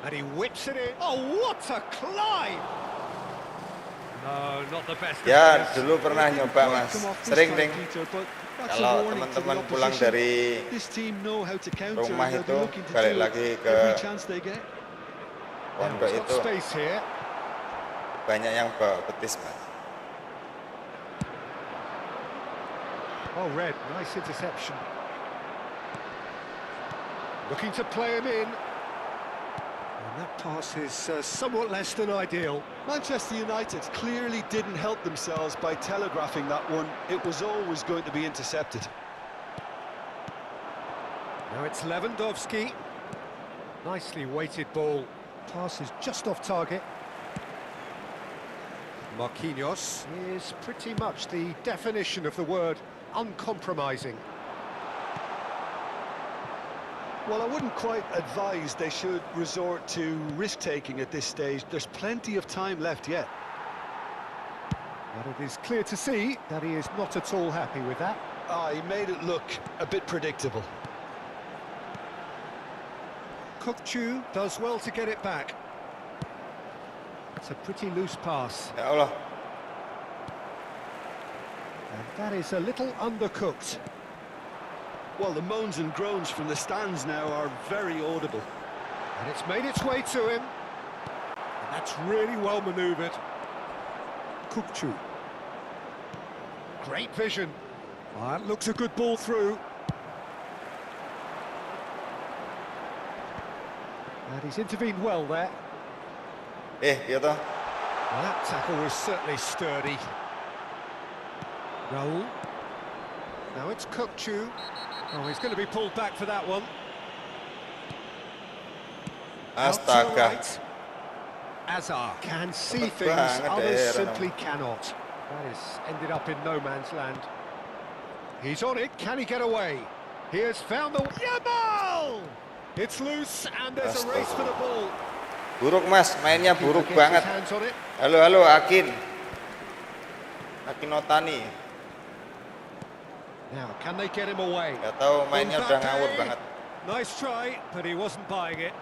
And he whips it in. Oh, what a climb! No, not the best. Ya, dulu pernah nyoba Mas. Sering ding. Kalau teman-teman pulang dari rumah itu balik lagi ke pondok itu banyak yang bawa betis Mas. Oh, Red, nice interception. Looking to play him in. And that pass is somewhat less than ideal. Manchester United clearly didn't help themselves by telegraphing that one. It was always going to be intercepted. Now it's Lewandowski. Nicely weighted ball. Pass is just off target. Marquinhos is pretty much the definition of the word uncompromising. Well, I wouldn't quite advise they should resort to risk-taking at this stage. There's plenty of time left yet. But it is clear to see that he is not at all happy with that. He made it look a bit predictable. Kokchu does well to get it back. It's a pretty loose pass. Ya Allah. And that is a little undercooked. Well, the moans and groans from the stands now are very audible. And it's made its way to him. And that's really well manoeuvred. Kokchu. Great vision. That looks a good ball through. And he's intervened well there. Gitu. Well, that tackle was certainly sturdy. Raul. Now it's Kokchu. Oh, he's going to be pulled back for that one. Astaga. Azar can see things others simply cannot. That has ended up in no man's land. He's on it. Can he get away? He has found the Yamal! It's loose and there's a race for the ball. Buruk Mas, mainnya buruk banget. Halo, Akin. Akin Otani. Now, can they get him away? Gak tahu, mainnya udah ngawur banget. Nice try, but he wasn't buying it.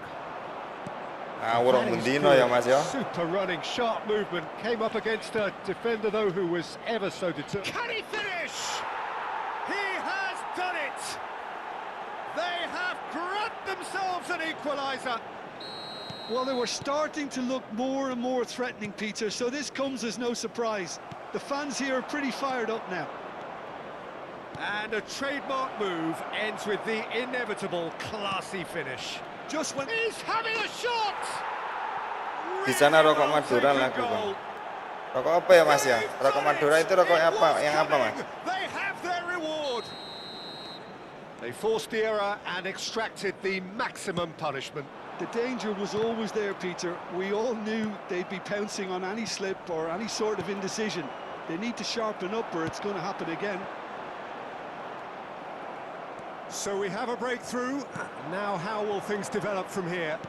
Ngawur Mundino ya Mas ya. Super running, sharp movement. Came up against a defender though who was ever so determined. Can he finish? He has done it. They have grabbed themselves an equaliser. Well, they were starting to look more and more threatening, Peter, so this comes as no surprise. The fans here are pretty fired up now. And a trademark move ends with the inevitable classy finish. Just when he's having a shot! Di sana rokok Madura laku Bang. Rokok apa ya Mas ya? Rokok Madura itu rokok apa? Yang apa Mas? They have their reward. They forced the error and extracted the maximum punishment. The danger was always there, Peter. We all knew they'd be pouncing on any slip or any sort of indecision. They need to sharpen up or it's going to happen again. So we have a breakthrough. Now how will things develop from here?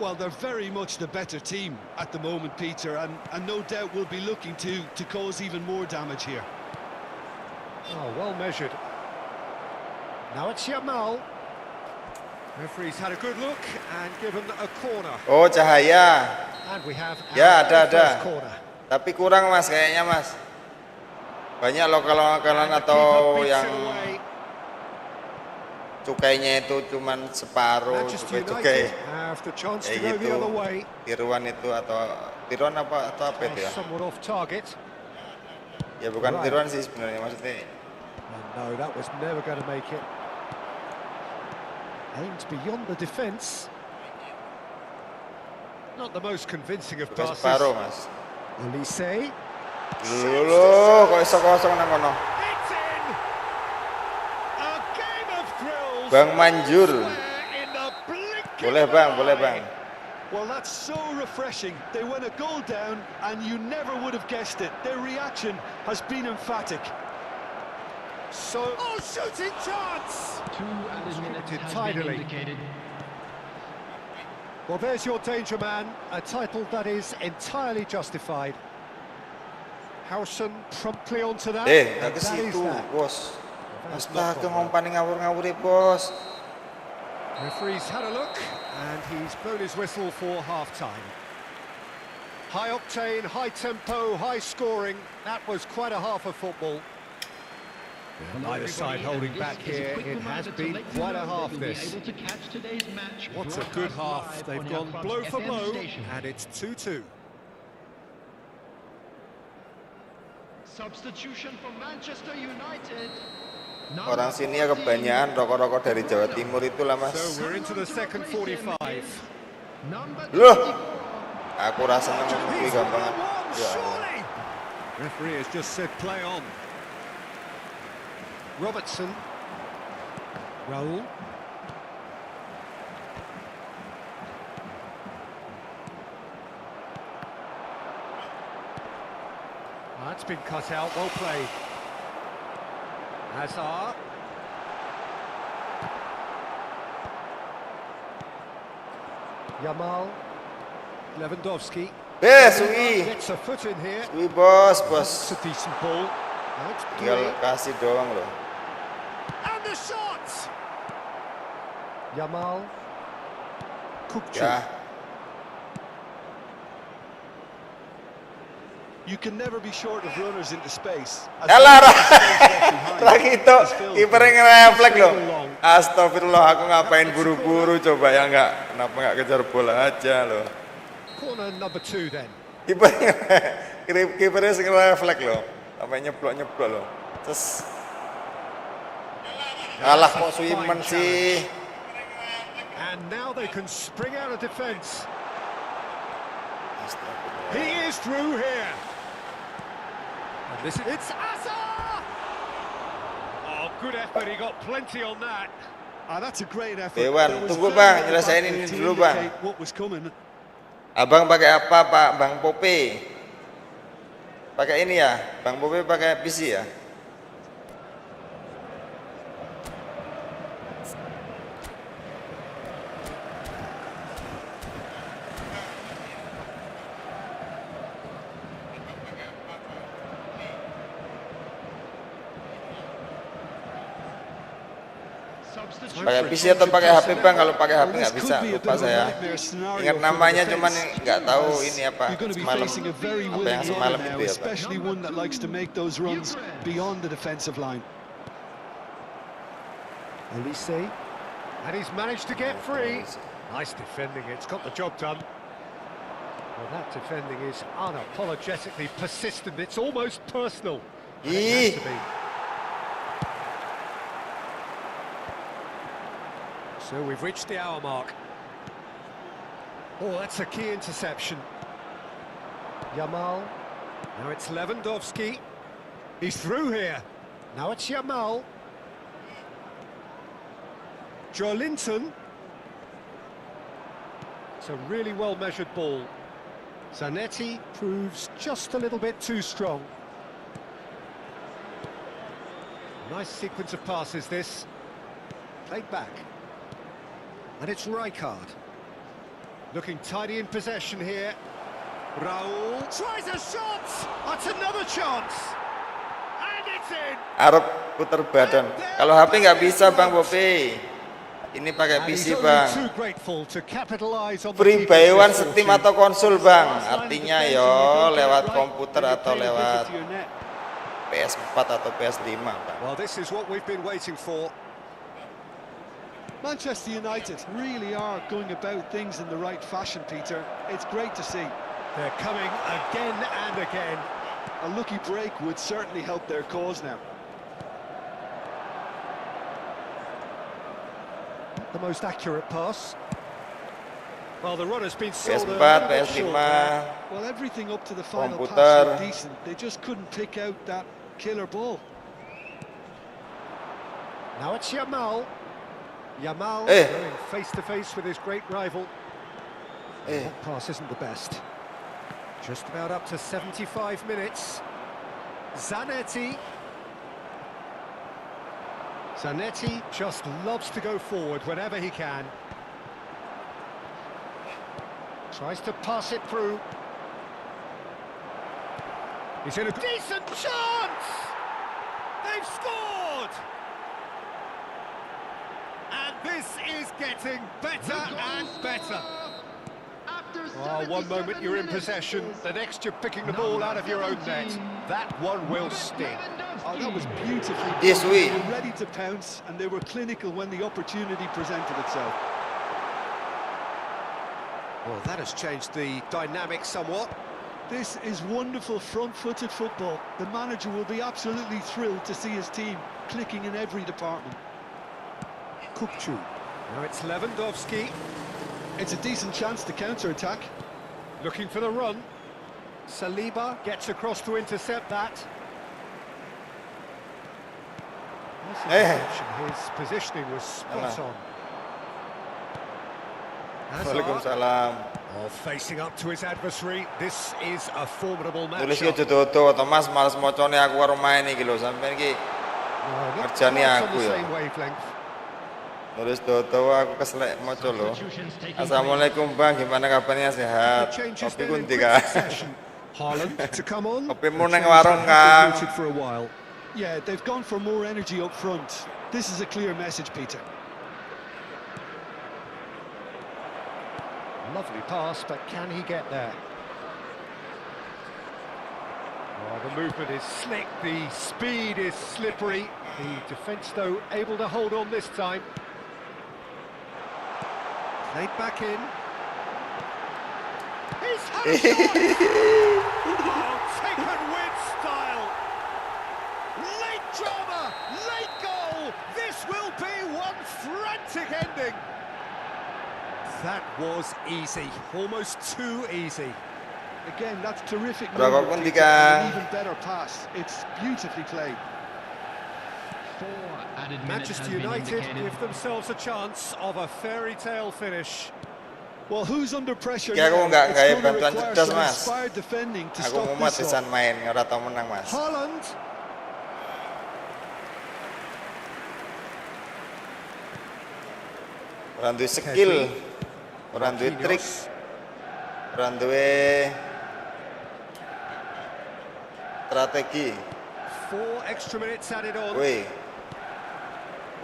Well, they're very much the better team at the moment, Peter, and no doubt will be looking to cause even more damage here. Oh, well measured. Now it's Yamal. Referee's had a good look and given a corner. Oh, cahaya. And we have Ya, our ada. first corner. Tapi kurang Mas kayaknya Mas. Banyak lokal-lokalan atau yang cukainya itu cuman separuh cukai. Kayak gitu. Tiruan itu atau tiruan apa itu ya? Ya bukan tiruan sih sebenarnya maksudnya. No, that was never going to make it. Aimed beyond the defence. Not the most convincing of Bukan passes. separuh, Mas. Elise. Lho, kok iso kosong nang kono. It's in. A game of thrills. Bang manjur. In the blink Boleh, of Bang, an boleh, eye. Bang. Well, that's so refreshing. They went a goal down, and you never would have guessed it. Their reaction has been emphatic. So, shooting chance! 2 added minutes Distributed has tidily. been indicated. Well, there's your danger man, a title that is entirely justified. Howson promptly onto that. Nggak and ke that is situ, that. Bos. That's not Astaga, problem. ngumpan ngawur-ngawur, Bos. Referee's had a look, and he's blown his whistle for half-time. High octane, high tempo, high scoring. That was quite a half of football. Hello, Neither side everybody, holding and back this is a here. quick It reminder has to been let you quite a know half, that you'll be this. able to catch today's match What a good broadcast half. live They've on our gone club's blow for FM blow, station. and it's 2-2. Substitution for Manchester United. Orang sini ya kebanyakan rokok-rokok dari Jawa Timur itulah, Mas. So we're into the second 45. Loh, aku rasa kuwi gampangan. Ya Allah. Surely! Referee has just said play on. Robertson. Raul. That's been cut out, well played. Hazard. Yamal. Lewandowski. Suwi. Gets a foot in here. Suwi, Bos, It's Bos. a decent ball. That's Tinggal great. kasih doang loh. And the shot! Yamal. Kukcu. Ya, You can never be short of runners into space. As Alah, long as the space left behind lagi itu is filled. kipernya ngereflek loh. Astagfirullah, aku ngapain buru-buru coba ya nggak? Kenapa nggak kejar bola aja loh? Corner number 2 then. Kipernya ngereflek loh, sampai nyeblok loh. Terus, alah kok Suiman sih? And now they can spring out of defence. He is through here. And this is... It's Hazard! Oh, good effort. He got plenty on that. That's a great effort. Dewan, There was tunggu, very Bang, little nyelesain back ini to dulu, Bang. indicate what was coming. Abang pakai apa, Pak? Bang Pope? Pakai ini ya? Bang Pope pakai PC ya? Pakai PC atau pakai HP, Bang? Kalau pakai HP nggak bisa, lupa saya. Ingat namanya, cuman nggak tahu ini apa You're going to be semalam. facing a very Apa yang willing semalam runner itu now, ya, Pak? especially one that likes to make those runs beyond the defensive line. Elise. And he's managed to get free. Nice defending. It's got the job done. Well, that defending is unapologetically persistent. It's almost personal. And it has to be. So we've reached the hour mark. Oh, that's a key interception. Yamal. Now it's Lewandowski. He's through here. Now it's Yamal. Joelinton. It's a really well-measured ball. Zanetti proves just a little bit too strong. Nice sequence of passes, this. Played back. And it's Rijkaard. Looking tidy in possession here. Raul tries a shot! That's another chance! And it's in! Arab putar badan. Kalau HP nggak bisa, Bang Pope. Ini pakai And he's PC, only Bang. too grateful to capitalize on the Free keeper's buy one misfortune. Steam atau konsul, Bang. Artinya yo lewat komputer atau lewat PS4 atau PS5, Bang. Well, this is what we've been waiting for. Manchester United really are going about things in the right fashion, Peter. It's great to see. They're coming again and again. A lucky break would certainly help their cause now. The most accurate pass. Well, the run has been sold a PS4, little bit PS5, short. Well, everything up to the final pass komputer. looked decent. They just couldn't pick out that killer ball. Now it's Yamal. Yamal Eh. going face to face with his great rival. Eh. That pass isn't the best. Just about up to 75 minutes. Zanetti. Zanetti just loves to go forward whenever he can. Tries to pass it through. He's in a decent chance! They've scored! And this is getting better and better. Oh, one moment you're in possession, the next you're picking the ball out of your own net. That one will sting. Oh, that was beautifully done. Yes, we. They were ready to pounce, and they were clinical when the opportunity presented itself. Well, that has changed the dynamic somewhat. This is wonderful front-footed football. The manager will be absolutely thrilled to see his team clicking in every department. Kukcu. Now it's Lewandowski. It's a decent chance to counter-attack. Looking for the run. Saliba gets across to intercept that. His positioning was spot on. Hazard. Waalaikumsalam. Oh, facing up to his adversary. This is a formidable Tulis match. yo Jododo atau Mas males mocone aku karo main iki lho sampean iki. Not Ngerjani quite on aku the ya. same wavelength. Nulis Dodo aku keselek moco lho. Assalamualaikum Bang, gimana kabarnya sehat? The changes Kopi then in kunti quick Kak. succession. Haaland to come on. Kopimu A nang change warung, that has been Kang. mooted for a while. Yeah, they've gone for more energy up front. This is a clear message, Peter. Lovely pass, but can he get there? Oh, the movement is slick, the speed is slippery. The defence, though, able to hold on this time. Played back in. He's had a shot! Oh, taken with style! Late drama, late goal! This will be one frantic ending! That was easy, almost too easy. Again, that's terrific Berapa movement, pun Peter, Dika. and an even better pass. It's beautifully played. Manchester United give themselves a chance of a fairy tale finish. Well, who's under pressure Ya, now? aku nggak It's gaya going to bantuan require cerdas, some Mas. inspired defending to Aku stop mau this matisan one. main, ora tau menang Mas. Haaland. Ora duwe skill, ora duwe trik, ora duwe strategi. 4 extra minutes added on.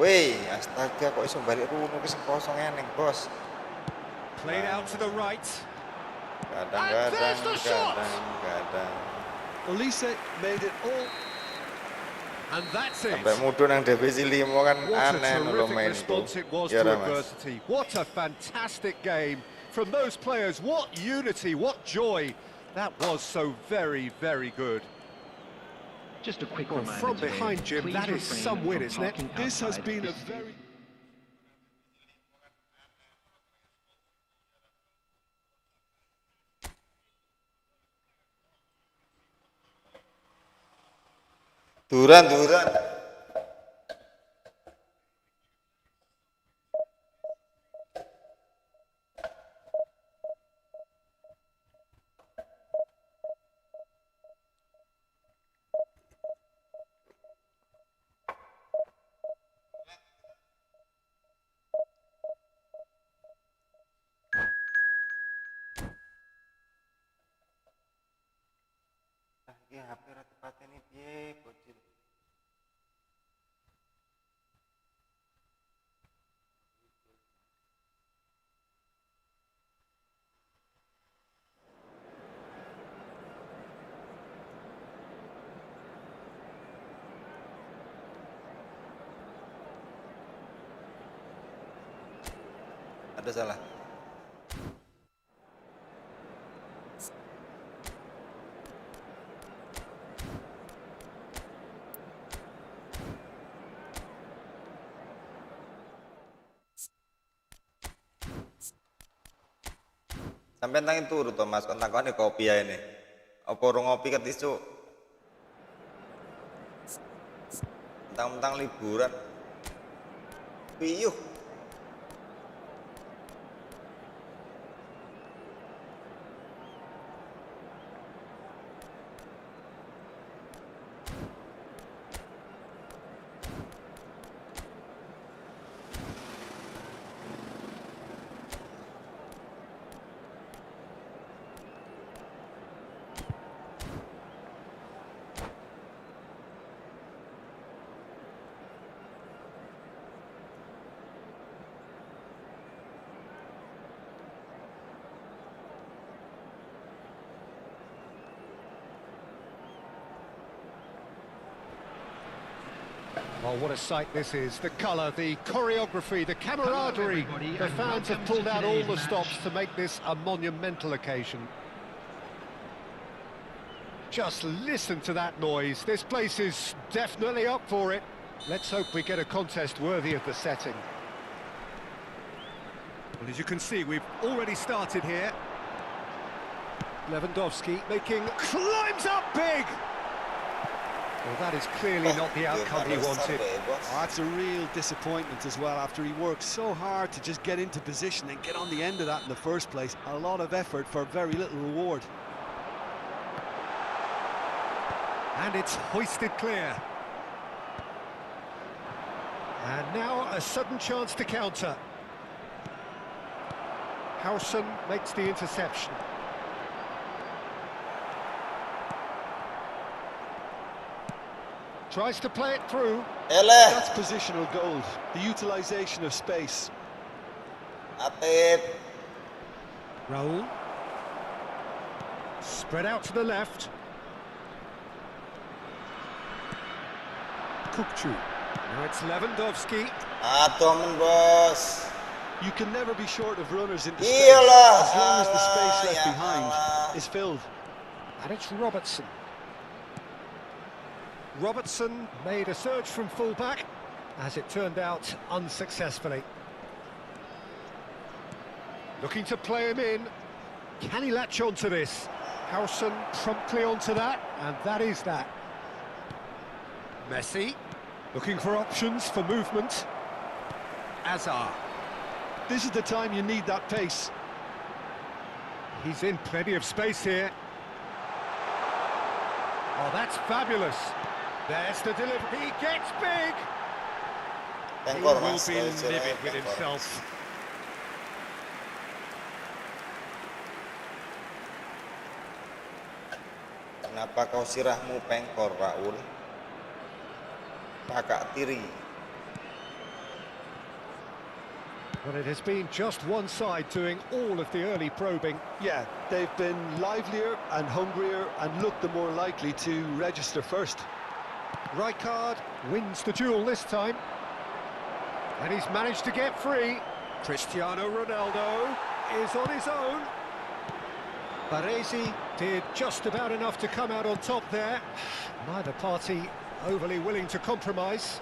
Wih, astaga kok iso balik runo ke kosong eneng, Bos. Played out to the right. Kadang-kadang, there's the shot. kadang-kadang. Olise made it all. And that's it. Sampai mudun nang divisi 5 kan What a aneh lo terrific main response it was Ya to ora, Mas. adversity. What a fantastic game from those players. What unity, what joy. That was so very, very good. Just a quick Well, reminder from today, behind, Jim, please that is refrain some win, from isn't it? talking This has outside been a this- very... Duran. Iki HP ra tepatene piye, bocil. Ada salah. Sampeyan tangi turu to Mas, kon takone kopi ae ne. Apa ora ngopi ketis cuk? Mentang-mentang liburan. Piyuh. Oh, what a sight this is. The colour, the choreography, the camaraderie. The fans have pulled out all the stops to make this a monumental occasion. Just listen to that noise. This place is definitely up for it. Let's hope we get a contest worthy of the setting. Well, as you can see, we've already started here. Lewandowski climbs up big. Well, that is clearly not the outcome he wanted. Oh, that's a real disappointment as well, after he worked so hard to just get into position and get on the end of that in the first place. A lot of effort for very little reward. And it's hoisted clear. And now a sudden chance to counter. Howson makes the interception. Tries to play it through. That's positional gold, the utilisation of space. Raul. Spread out to the left. Kukcu. Now it's Lewandowski. Temen bos. You can never be short of runners into space, as long as the space left behind is filled. And it's Robertson. Robertson made a surge from full-back, as it turned out unsuccessfully. Looking to play him in. Can he latch onto this? Howson promptly onto that, and that is that. Messi, looking for options for movement. Azar. This is the time you need that pace. He's in plenty of space here. Oh, that's fabulous. There's the delivery. He gets big. He will be livid with himself. Kenapa kau sirahmu pengkor, Raul? Kakak tiri. Well, it has been just one side doing all of the early probing. Yeah, they've been livelier and hungrier and looked the more likely to register first. Rijkaard wins the duel this time. And he's managed to get free. Cristiano Ronaldo is on his own. Baresi did just about enough to come out on top there. Neither party overly willing to compromise.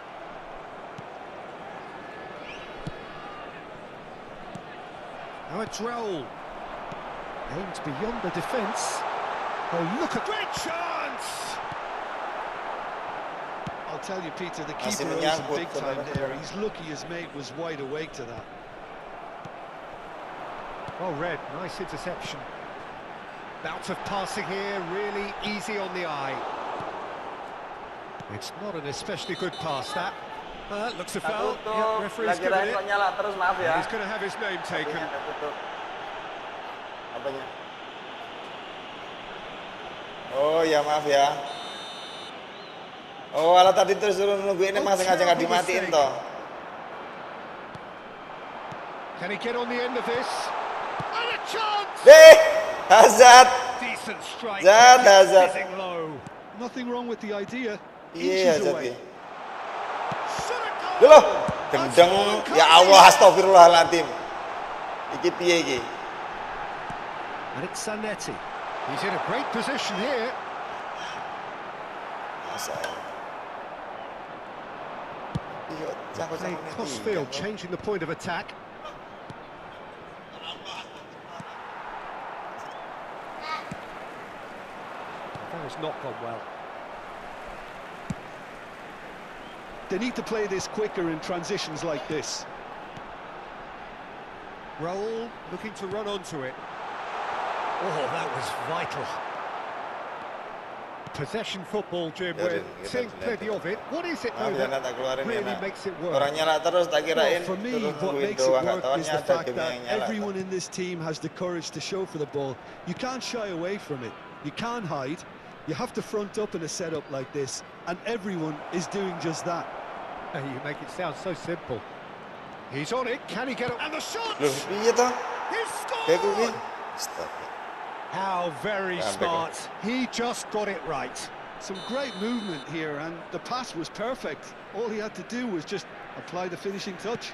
Now it's Raul. Aimed beyond the defence. Oh, look at great chance! I'll tell you, Peter, the keeper owes him big time there. He's lucky his mate was wide awake to that. Well read, nice interception. Bout of passing here, really easy on the eye. It's not an especially good pass, that. Looks a foul. Yep, referee's given it. And he's going to have his name taken. Apanya? Oh ya, maaf ya. Oh, ala tadi terus suruh nungguin emang sengaja nggak dimatiin toh. Can he get on the end of this? And a chance! Hazard. Decent strike. Hazard. Low. Nothing wrong with the idea. Iya, Hazard. Loh, gendeng. Ya Allah, astagfirullahaladzim. Iki piye iki? And it's Zanetti. He's in a great position here. Played cross-field, changing the point of attack. Oh, it's not gone well. They need to play this quicker in transitions like this. Raul looking to run onto it. Oh, that was vital. Possession football, Jim, we're seeing plenty of it. What is it though that really makes it work? Well, for me, what makes it work is the fact that everyone in this team has the courage to show for the ball. You can't shy away from it. You can't hide. You have to front up in a setup like this, and everyone is doing just that. You make it sound so simple. He's on it. Can he get it? And the shot! He's scored! How very smart. He just got it right. Some great movement here, and the pass was perfect. All he had to do was just apply the finishing touch.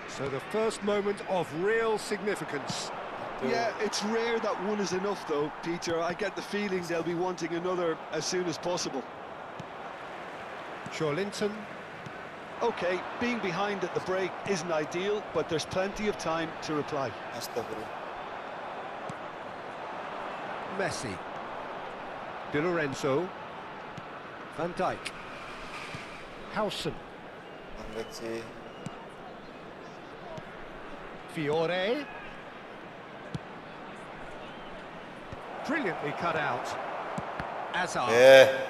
So the first moment of real significance. Yeah, it's rare that one is enough though, Peter. I get the feeling they'll be wanting another as soon as possible. Linton. Okay, being behind at the break isn't ideal, but there's plenty of time to reply. Messi. Di Lorenzo. Van Dijk. Howson. Fiore. Brilliantly cut out. Hazard.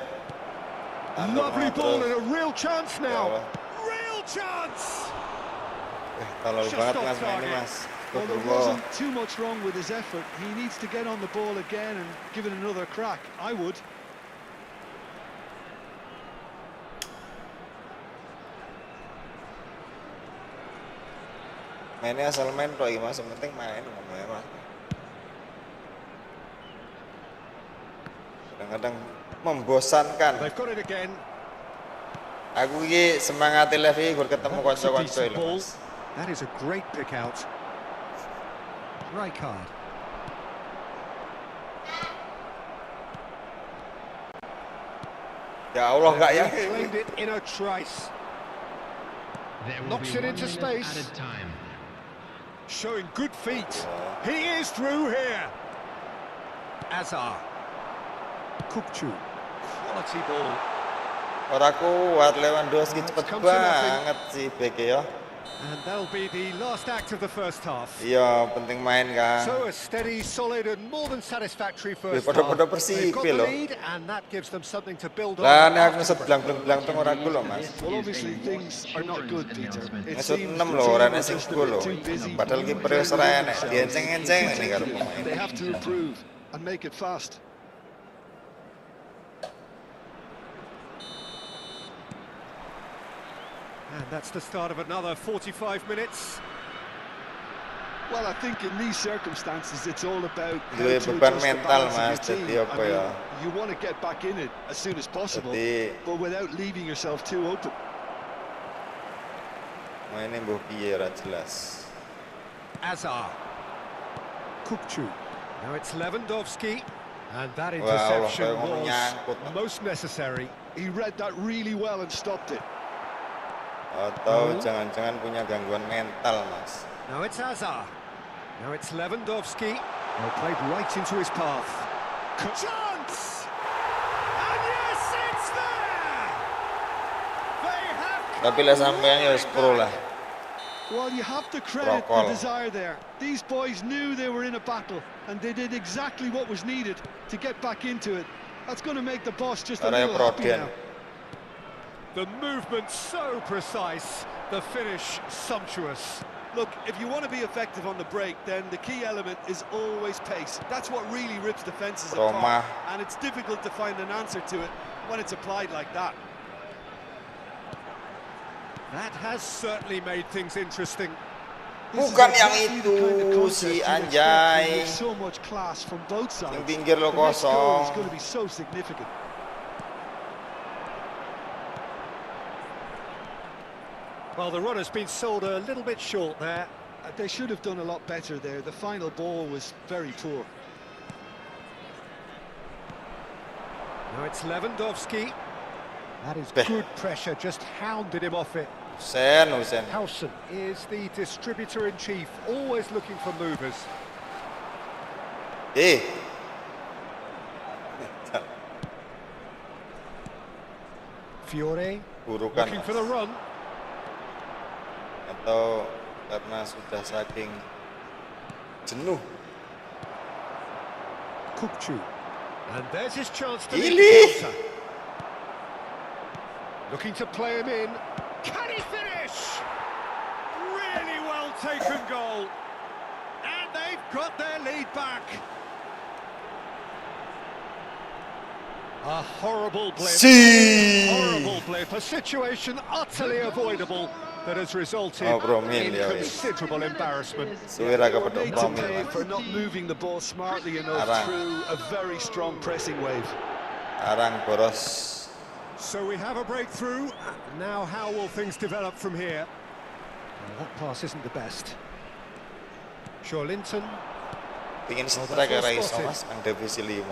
Lovely ball and a real chance now. Real chance! Just off target. Well, there wasn't too much wrong with his effort. He needs to get on the ball again and give it another crack. I would. Mainnya asal main kok Mas, penting main ngomongnya Mas. Kadang-kadang membosankan. They've got it again. Aku iki semangat Levi gur ketemu kanca-kanca lho Mas. That is a great pick out. Rijkaard. Ya Allah enggak ya. Claimed it in a trice. Knocks it into space. Showing good feet. He is through here. Hazard. Kupchu. Quality ball. Ora kuat Lewandowski cepet banget sih BK ya. And that'll be the last act of the first half. Iya, penting main kan. So a steady, solid and more than satisfactory first half. Pada Persib They've got the loh. lead and that gives them something to build on. Lah nek aku seblang-blang teng ora gol loh Mas. Well, obviously things are not good, Peter. It Mesut seems 6 the loh, team ora are sing just a gol bit loh. too busy. Padahal kiper wis ora enek, dienceng-enceng ini karo pemain. They have to improve and make it fast. And that's the start of another 45 minutes. Well, I think in these circumstances, it's all about how Duwe to beban adjust the mental balance Mas, of your dadi team. apa ya? You want to get back in it as soon as possible, but without leaving yourself too open. Mainnya mbuh piye ora jelas. Hazard. Kupchu. Now it's Lewandowski. And that Wow, interception kayak was nyangkut. most necessary. He read that really well and stopped it. Atau jangan-jangan punya gangguan mental Mas. Now it's Hazard. Now it's Lewandowski. Well, played right into his path. Chance! And yes, it's there! They have... Tapi lah sampean ya wis pro lah. Well, you have to credit the desire there. These boys knew they were in a battle, and they did exactly what was needed to get back into it. That's going to make the boss just a little happy now. The movement so precise, the finish sumptuous. Look, if you want to be effective on the break, then the key element is always pace. That's what really rips defenses apart, and it's difficult to find an answer to it when it's applied like that. That has certainly made things interesting. Bukan yang itu si Anjay. So much class from both sides. Yang pinggir lo The next goal is kosong. going to be so significant. Well, the run has been sold a little bit short there. They should have done a lot better there. The final ball was very poor. Now it's Lewandowski. That is good pressure, just hounded him off it. Hussein. Howson is the distributor-in-chief, always looking for movers. Fiore burukan looking for the run. atau karena sudah saking jenuh. Kukcu. And there's his chance to Ili. lead the counter. Looking to play him in. Can he finish? Really well taken goal. And they've got their lead back. A horrible blip. Horrible blip. A situation utterly avoidable that has resulted in considerable embarrassment. Suwira kepada Made to promil. pay for not moving the ball smartly enough Arang. through a very strong pressing wave. Arang boros. So we have a breakthrough. Now how will things develop from here? Well, that pass isn't the best. Linton. Pingin striker iso Mas nang divisi 5.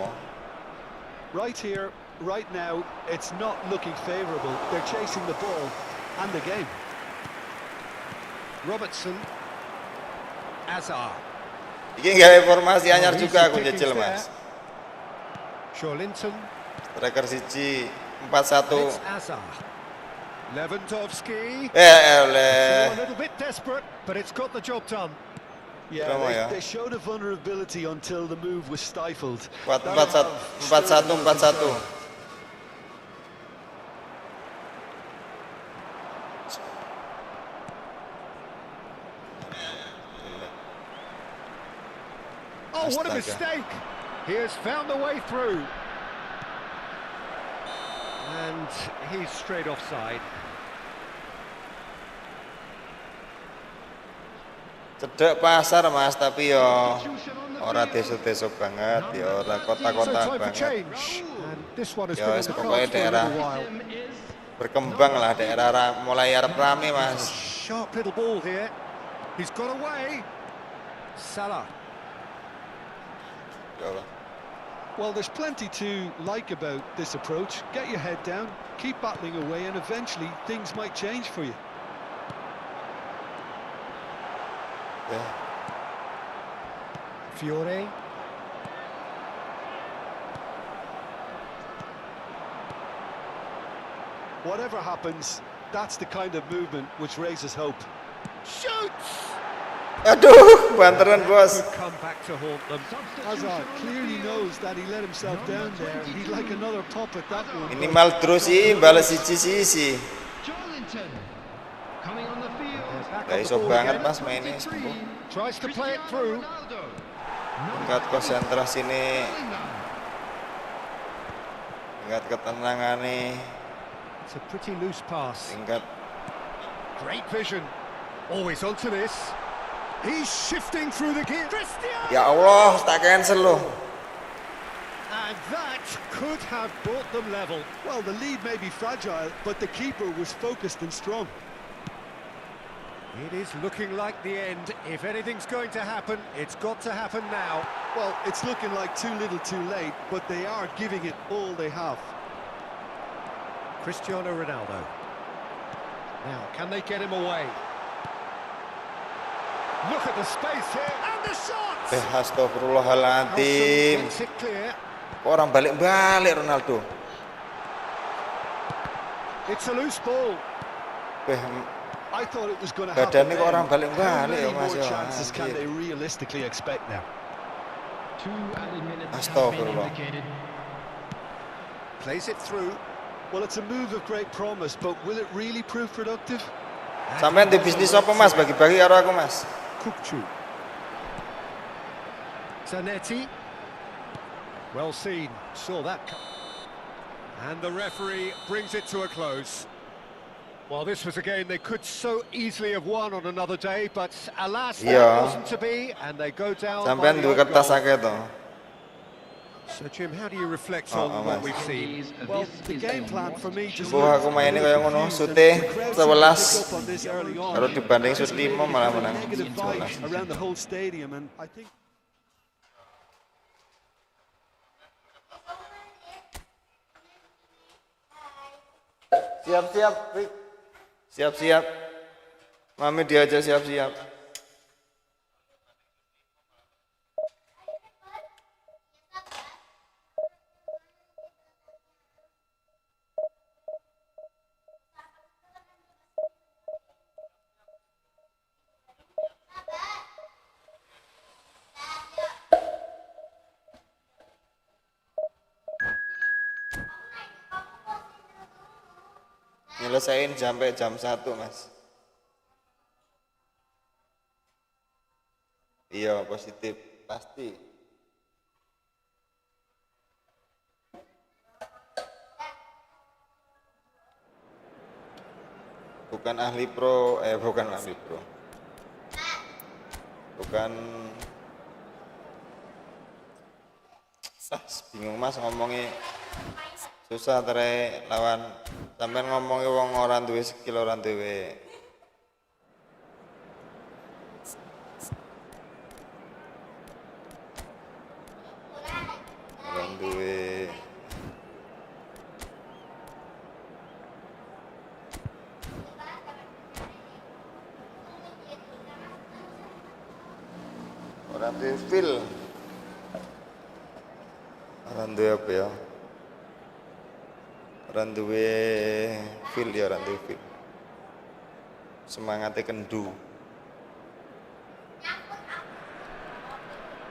Right here, right now, it's not looking favourable. They're chasing the ball and the game. Robertson. Azar. Iki gawe formasi anyar juga aku jajal Mas. Linton. Striker siji It's 4-1. Azar. Lewandowski. A little bit desperate, but it's got the job done. Yeah, they showed a vulnerability until the move was stifled. 4-1. Oh, what a mistake! He has found a way through. And he's straight offside. Cedek pasar Mas, tapi yo ora deso-deso banget, yo ora kota-kota banget. Ya wis pokoknya daerah berkembang lah, daerah mulai arep rame Mas. Sharp little ball here. He's got away. Salah. Well, there's plenty to like about this approach. Get your head down, keep battling away, and eventually things might change for you. Fiore. Whatever happens, that's the kind of movement which raises hope. Shoots! Aduh, banteran bos. Come back to haunt them. Hazard clearly knows that he let himself down there. He'd like another pop at that one. Minimal terus sih, balas siji. Gak iso banget Mas mainnya. Tries to play it through. Tingkat konsentrasi nih. Tingkat ketenangan nih. It's a pretty loose pass. Tingkat. Great vision. Always onto this. He's shifting through the gear. Ya Allah, tak cancel loh. And that could have brought them level. Well, the lead may be fragile, but the keeper was focused and strong. It is looking like the end. If anything's going to happen, it's got to happen now. Well, it's looking like too little too late, but they are giving it all they have. Cristiano Ronaldo. Now, can they get him away? Look at the space here, and the shot! Astagfirullahaladzim. Orang balik-balik Ronaldo. It's a loose ball. I thought it was going to happen. Badannya kok orang balik-balik ya Mas ya. Chances can they realistically expect now? Astagfirullah. Plays it through. Well, it's a move of great promise, but will it really prove productive? Sampai di bisnis apa Mas? Bagi-bagi karo aku Mas. Kukcu. Zanetti. Well seen. Saw that. And the referee brings it to a close. Well, this was a game they could so easily have won on another day, but alas, that wasn't to be, and they go down. Sampai dua kertas akeh to. So, Jim, how do you reflect on what we've seen? Well, the game plan for me just Aku mainnya kayak ngono, sute 11. Kalau dibanding sut 5 malah menang negative 11. vibes around the whole stadium, and I think Siap-siap, Rick. Siap-siap. Mami diajak siap-siap. nyelesain sampai jam 1 Mas. Iya positif pasti. Bukan ahli pro, bukan ahli pro. Bukan. Bingung Mas ngomongnya susah tere lawan sampean ngomongnya wong orang duwe skill orang duwe. Orang duwe orang duwe feel. Orang duwe apa ya? Orang duwe feel ya, orang duwe feel. Semangatnya kendu.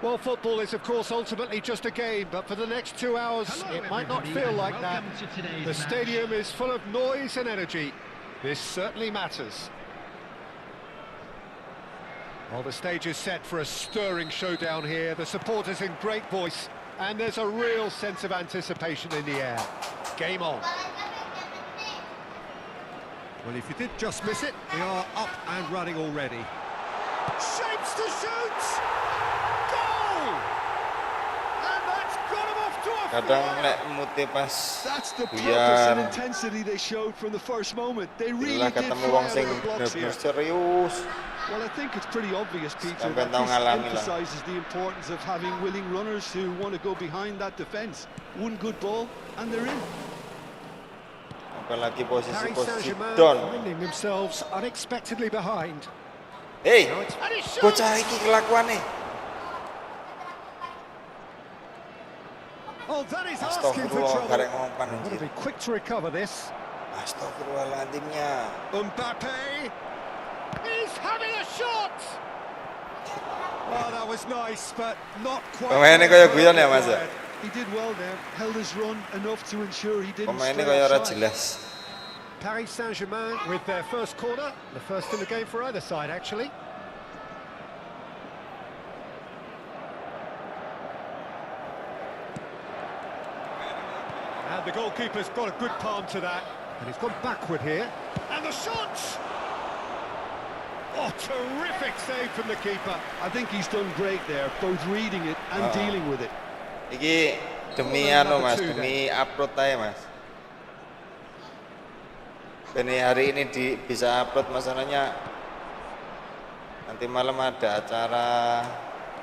Well, football is of course ultimately just a game, but for the next 2 hours it might not feel like that. The stadium is full of noise and energy. This certainly matters. Well, the stage is set for a stirring showdown here. The supporters in great voice. And there's a real sense of anticipation in the air. Game on. Well, if you did just miss it, we are up and running already. Shapes to shoot! Goal! And that's got him off to a Kadang lek mute pas That's the purpose buyar and intensity they showed from the first moment. They really bila did ketemu fly wong out sing of the blocks here. bener-bener serius. Well, I think it's pretty obvious, Peter, Sampai that tahu this ngalami lah. emphasises the importance of having willing runners who want to go behind that defence. One good ball, and they're in. Apalagi Paris posisi-posisi Saint-Germain down. finding themselves unexpectedly behind. Hei, And he shoots! bocah iki kelakuane. Oh, that is asking for Astagfirullah, karek trouble. ngompan Got to anjir. be quick to recover this. Astagfirullahaladzimnya. Mbappe! He's having a shot! Well, that was nice, but not quite. Pemainnya kayak guyon ya Mas ya? He did well there, held his run enough to ensure he didn't Pemainnya stray kayak ora offside. jelas. Paris Saint-Germain with their first corner, the first in the game for either side, actually. And the goalkeeper's got a good palm to that, and he's gone backward here. And the shot! Oh, terrific save from the keeper. I think he's done great there, both reading it and dealing with it. Iki demi anu Mas, demi upload aja Mas. Ini hari ini bisa upload masalahnya. Nanti malam ada acara.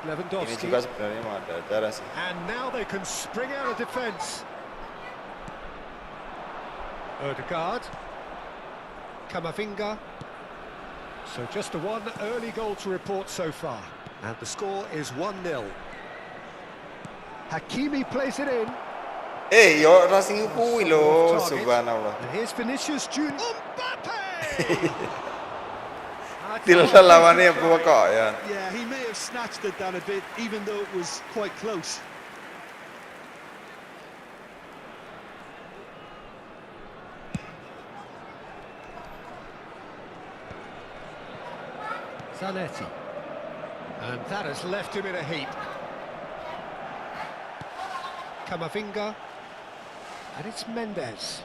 Ini Lewandowski. juga sebenarnya mau ada acara sih. And now they can spring out of defence. Odegaard. Camavinga. So just the one early goal to report so far. And the score is 1-0. Hakimi plays it in. Yo rasing kuwi lho, subhanallah. And here's Vinicius Junior. Mbappe! Til lawannya pokok ya. Yeah, he may have snatched it down a bit, even though it was quite close. Zanetti. And that has left him in a heap. Camavinga. And it's Mendes.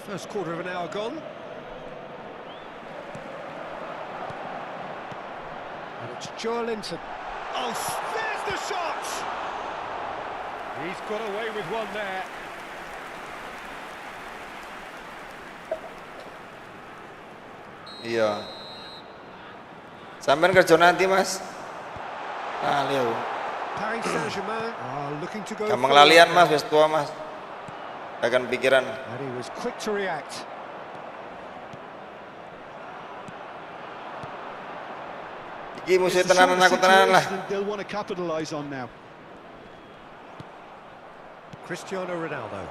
First quarter of an hour gone. And it's Joelinton. Oh, there's the shot! He's got away with one there. Iya. Sampean kerja nanti Mas. Nah, lihat. Paris Saint-Germain are looking to go. Gampang lalian Mas, wis tua Mas. Akan pikiran. And he was quick to react. Iki musuh It's the tenanan sort of aku tenanan lah. situation they'll want to capitalise on now. Cristiano Ronaldo.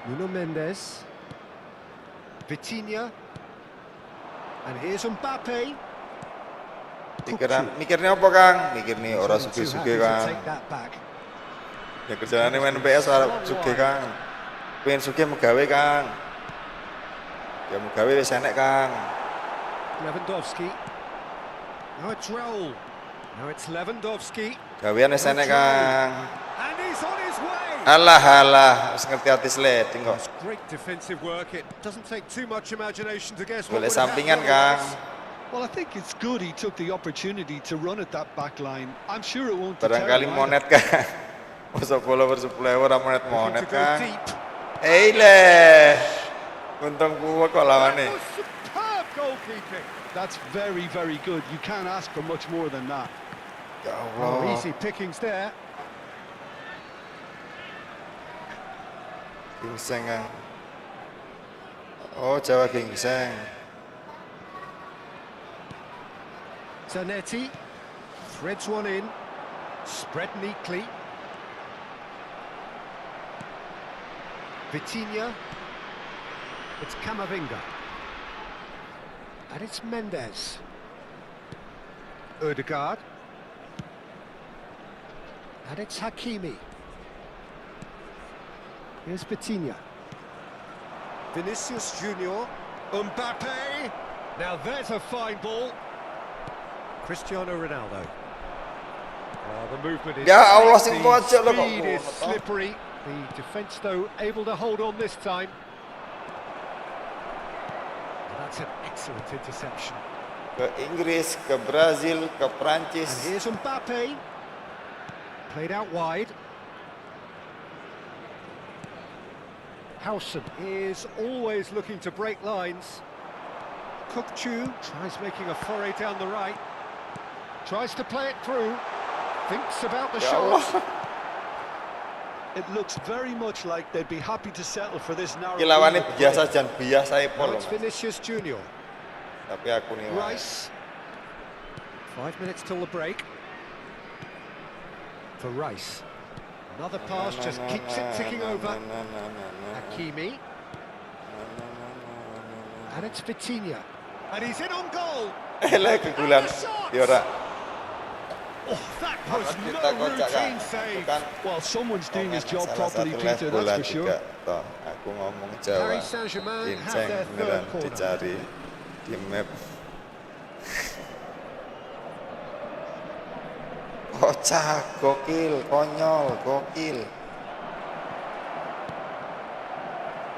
Nuno Mendes. Vitinha. And here's Mbappe. Mikirnya apa Kang? Mikirnya orang Too suge-suge happy to Kang. take that back. Ya kerjaannya main PS orang suge Kang. pengen sugih megawe Kang. Ya megawe wis enek Kang. Lewandowski. Now it's Raul. Now it's Lewandowski. Gawean wis enek Kang. And he's on his way. Alah, wis ngerti ati sliding kok. It's great defensive work. It doesn't take too much imagination to guess what Boleh would have sampingan happened Kang. otherwise. Well, I think it's good he took the opportunity to run at that back line. I'm sure it won't deter Barangkali him monet either. Kang. Masa bola bersepuluh ora monet Looking to go Kang. deep. Le. Untung kuwi kok lawane. That was superb goalkeeping. That's very, very good. You can't ask for much more than that. Ya Oh, Allah. easy pickings there. Gingseng Kang. Oh, Jawa gingseng. Zanetti threads one in, spread neatly. Vitinha. It's Camavinga. And it's Mendes. Ødegaard. And it's Hakimi. Here's Vitinha. Vinicius Junior. Mbappe. Now there's a fine ball. Cristiano Ronaldo. Oh, the movement is Ya Allah, great. sing The pojok lho kok speed is ngono to. slippery. The defence, though, able to hold on this time. And that's an excellent interception. Ke Inggris, ke Brazil, ke And Prancis. here's Mbappe. Played out wide. Howson is always looking to break lines. Kukçu tries making a foray down the right. Tries to play it through. Thinks about the Ya shot. Allah. It looks very much like they'd be happy to settle for this narrow. Iki lawane field of biasa play. jan biasa Now pol. it's Vinicius Junior. Tapi aku nih wae. Rice. 5 minutes till the break. For Rice. Another pass just keeps it ticking over. Hakimi. And it's Vitinha. And he's in on goal. Elek kegulan. Ya ora. Oh, that was Kita no kocak Kang. routine save. Bukan Well, someone's doing his job salah properly, satu Peter, bola that's for sure. juga. Toh, aku ngomong Jawa. Paris Saint-Germain have Gingseng their beneran third corner. dicari di map. Kocak, gokil, konyol, gokil.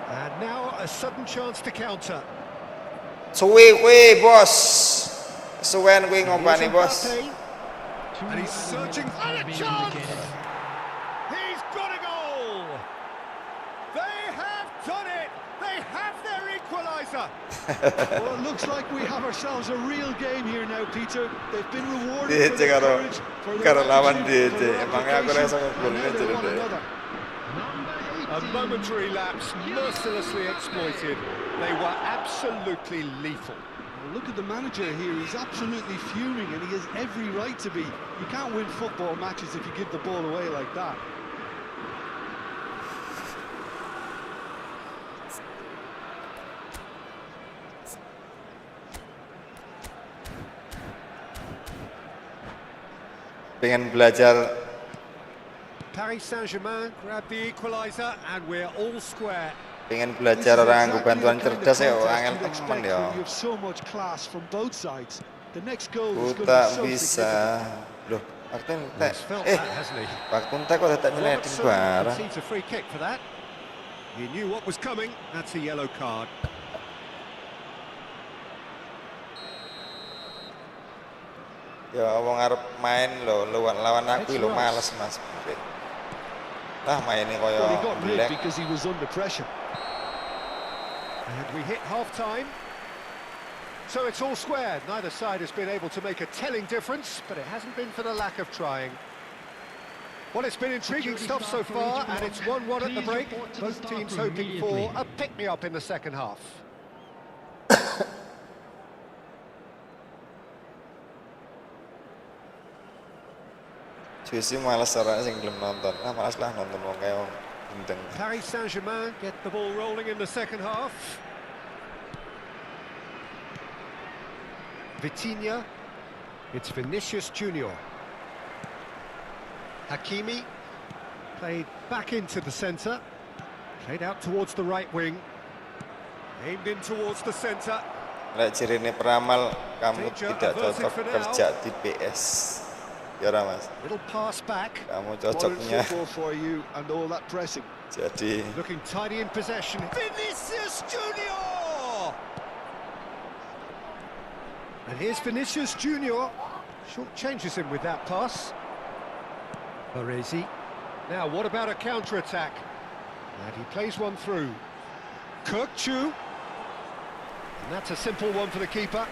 And now a sudden chance to counter. Suwe kuwi, Bos. Suwen kuwi Here's ngompani, Bos. Mbappe. And he's searching for a chance. He's got a goal. They have done it. They have their equaliser. Well, it looks like we have ourselves a real game here now, Peter. They've been rewarded Dia for their karo courage, for their karo lawan attitude, for dia. their Emangnya aku rasa application, and ngegolnya now they jadi want deh. another. A momentary lapse, mercilessly exploited. They were absolutely lethal. Well, look at the manager here. He's absolutely fuming, and he has every right to be. You can't win football matches if you give the ball away like that. Pengen belajar Paris Saint-Germain grabbed the equaliser and we're all square. pengen This belajar is orang nganggo exactly bantuan the kind of cerdas ya contest angel you'd temen expect ya. when you have so much class from both sides. The next goal is Ku going to tak be so bisa. significant. Loh, waktu entek. He's felt that, hasn't he? Waktu entek kok tak nyeletin Robertson barang. concedes a free kick for that. He knew what was coming. That's a yellow card. Ya wong arep main lho lawan aku lho males Mas. Nah mainnya koyo Well, he got rid belek. because he was under pressure. And we hit half-time. So it's all square. Neither side has been able to make a telling difference, but it hasn't been for the lack of trying. Well, it's been intriguing stuff so far, and it's 1-1 at the break. Both teams hoping for a pick-me-up in the second half. Cuy males orang sing belum nonton. Ah malas lah nonton wong kayak wong gendeng. Paris Saint-Germain get the ball rolling in the second half. Vitinha. It's Vinicius Junior. Hakimi. Played back into the centre. Played out towards the right wing. Aimed in towards the centre. Lek cirine peramal kamu tidak cocok kerja di PS. Ya Mas. Little pass back. Kamu cocoknya for you and all that pressing. jadi Looking tidy in possession. Vinicius Junior. And here's Vinicius Junior. Short changes him with that pass. Baresi. Now what about a counter-attack? And he plays one through. Kirkchu. And that's a simple one for the keeper.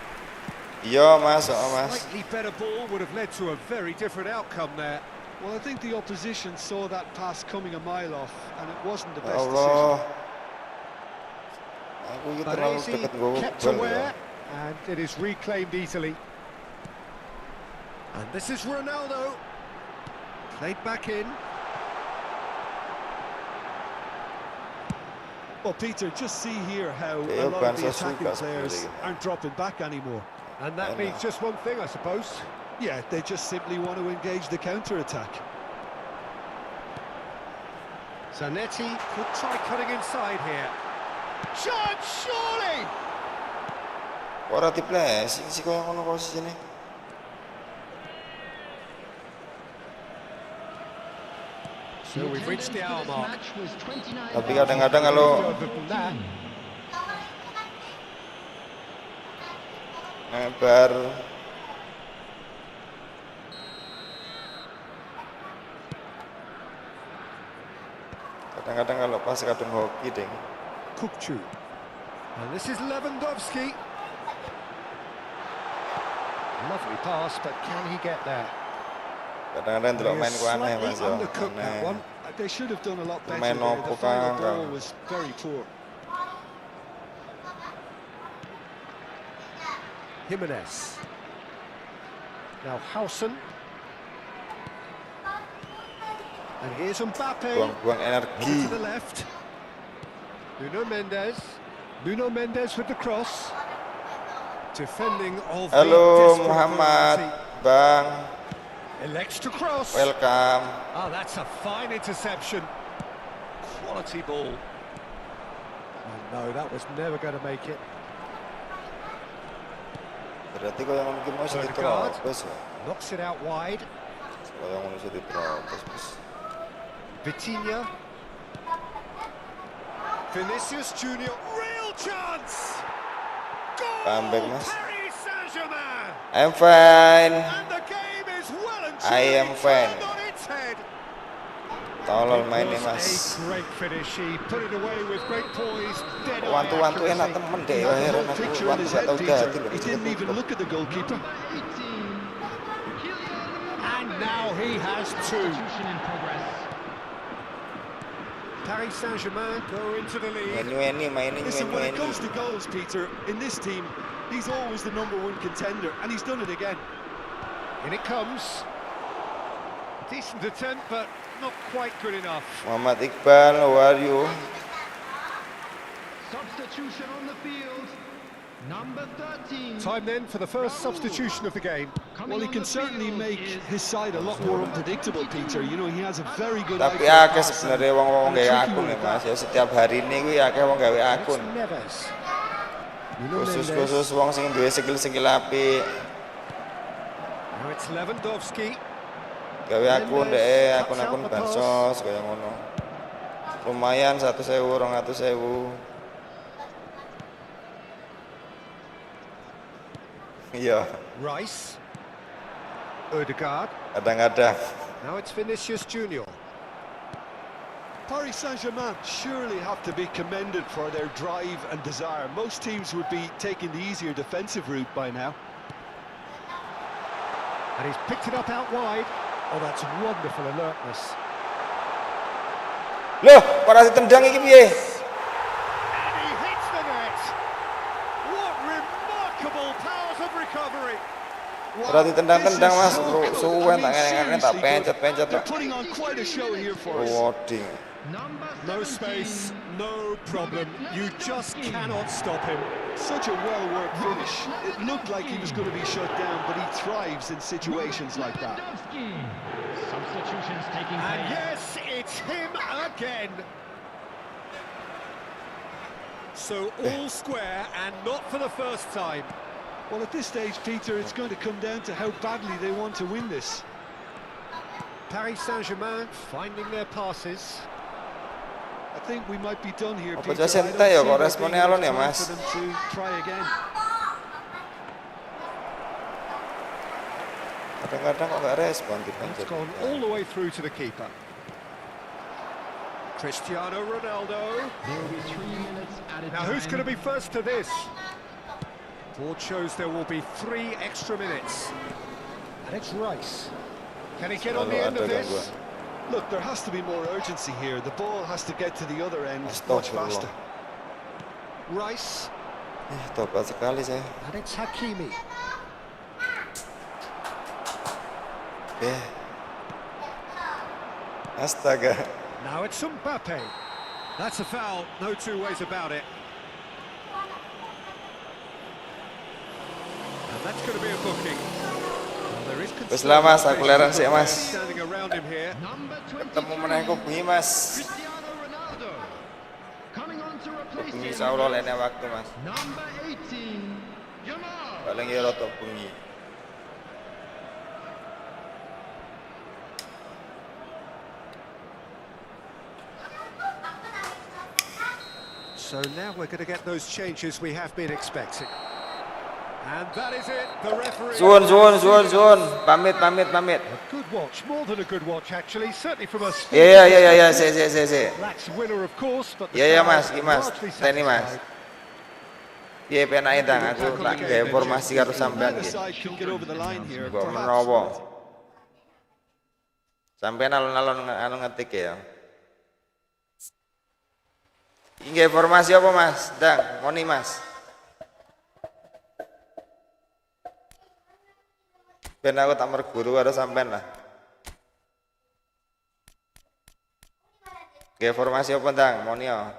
iya Mas, Mas. Slightly better ball would have led to a very different outcome there. Well, I think the opposition saw that pass coming a mile off, and it wasn't the Ya best Allah. decision. Aku itu terlalu Baresi dekat gol kept ya. aware, and it is reclaimed easily. And this is Ronaldo. Played back in. Well, Peter, just see here how Theo a lot of the Bansa attacking suka players seperti ini. aren't dropping back anymore. And that means just one thing, I suppose. Yeah, they just simply want to engage the counter-attack. Zanetti could try cutting inside here. Chance, surely! Ora diplesing sih koyo ngono posisine. So we've reached the hour mark. Tapi kadang-kadang kalau Further than that, Mabar kadang-kadang kalau pas kadang hoki ding. Kirkchu. And this is Lewandowski. Lovely pass, but can he get there? Kadang-kadang delok main ku aneh Slightly Mas yo. undercooked that one. They should have done a lot better Main there. opo The final kang, ball kang. was very poor. Jimenez. Now Hausen. And here's Mbappe. Buang-buang energi. Over to the left. Nuno Mendes. Nuno Mendes with the cross. Defending of the Halo desperate Muhammad, variety. Bang, Elects to cross. welcome. Oh, that's a fine interception. Quality ball. Oh, no, that was never going to make it. Berarti kau yang mungkin mau sedih Odegaard. terobos ya. Knocks it out wide. Kau yang mau sedih terobos bos. Vitinha. Vinicius Junior. Real chance. Goal. Comeback, Mas. Paris Saint-Germain. I'm fine. And the game is well and I am truly fine. turned on its head. Tolol It mainnya was Mas. a great finish. He put it away with great poise. Dead eye Wantu-wantu enak accuracy. temen deh. He had the Heran whole aku picture in wantu his gak head, tau Peter. jadi loh. He didn't even look at the goalkeeper. And now he has two. Paris Saint-Germain go into the lead. Nyueni mainnya Listen, when it nyueni. comes to goals, Peter, in this team, he's always the #1 contender, and he's done it again. In it comes. Decent attempt, but not quite good enough. Muhammad Iqbal, how are you? Substitution on the field. Number 13. Time then for the first substitution of the game. Well, he can certainly make his side a lot more unpredictable, Peter. You know, he has a very good eye Tapi for akeh pass and- sebenarnya wong-wong and a gawe tricky akun one ya at Mas. that. Ya setiap hari ini kuwi akeh wong gawe It's akun. Neves. Nuno Khusus-khusus Mendes. wong sing duwe skill-skill apik. Now it's Lewandowski. Gawe akun deh, akun-akun bansos kaya ngono. Lumayan 100.000, 200.000. Iya, Rice. Odegaard. kadang-kadang. Now it's Vinicius Junior. Paris Saint-Germain surely have to be commended for their drive and desire. Most teams would be taking the easier defensive route by now. And he's picked it up out wide. Oh, that's wonderful alertness. Loh, ora ditendang iki piye? And he hits the net. What remarkable powers of recovery. Ora ditendang-tendang Mas, This is so good. suwen I tak mean, ngene-ngene tak seriously good. pencet-pencet. They're putting on quite a show here for us. Loading. No space, no problem. You just cannot stop him. Such a well-worked finish. It looked like he was going to be shut down, but he thrives in situations like that. Substitutions taking And place. yes, it's him again. So all square and not for the first time. Well, at this stage, Peter, it's going to come down to how badly they want to win this. Paris Saint-Germain finding their passes. I think we might be done here, Apa Peter. I jasa don't ente ya see kok there responnya being alon enough ya, time Mas? for them to try again. Kadang-kadang kok nggak respon It's gone all the way through to the keeper. Cristiano Ronaldo. There will be 3 minutes added Now who's going to time. be first to this? Board shows there will be 3 extra minutes. And it's Rice. Can he get on the end of this? Look, there has to be more urgency here. The ball has to get to the other end much faster. Rice. Tobat sekali saya. And it's Hakimi. Astaga. Now it's Mbappe. That's a foul, no two ways about it. And that's going to be a booking. Well, there is Wes lah Mas, aku lereng sih Mas. standing around him here. Number Ketemu 23, meneh kok bengi Mas. Cristiano Ronaldo. Coming on to replace Bengi him. insyaallah lene waktu Mas. Number 18, Yamal. Paling ya rotok bengi. So now we're going to get those changes we have been expecting. And that is it, the referee... Zuhun. Pamit. A good watch, more than a good watch actually, certainly from a... Iya, si. Lacks winner of course, but... Iya Mas, teni Mas. Piye penake tang aku tak gawe informasi karo sampean Neither iki. side can get over the line here. Kok Perhaps. menawa. Sampean alon-alon anu ngetik ya. Iki informasi apa Mas? Dang, ngoni Mas. Ben aku tak merguru karo sampean lah. Nggih informasi apa Dang? Moni ya.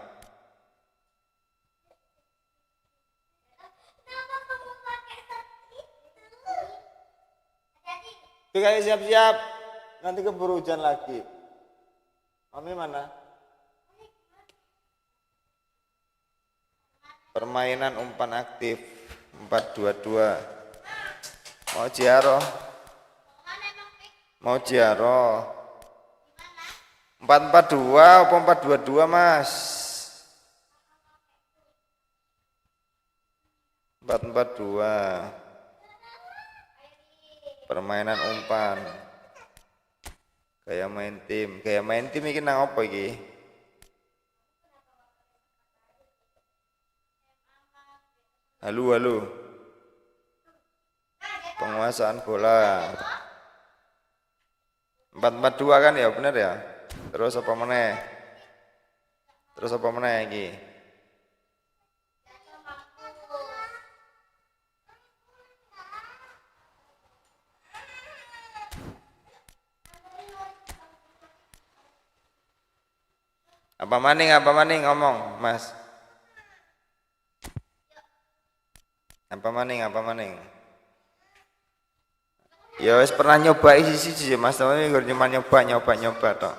Kayak siap-siap, nanti keburu hujan lagi. Mami mana? Permainan umpan aktif 4-2-2. Mau Jiaro. 4-4-2 apa 4-2-2 Mas? 4-4-2. Permainan umpan. Kayak main tim iki nang apa iki? Halo. Penguasaan bola. 4-4-2 kan ya, bener ya? Terus apa meneh iki? Apa maning ngomong, Mas. Apa maning? Ya wis pernah nyoba siji Mas, tapi gur cuma nyoba tok.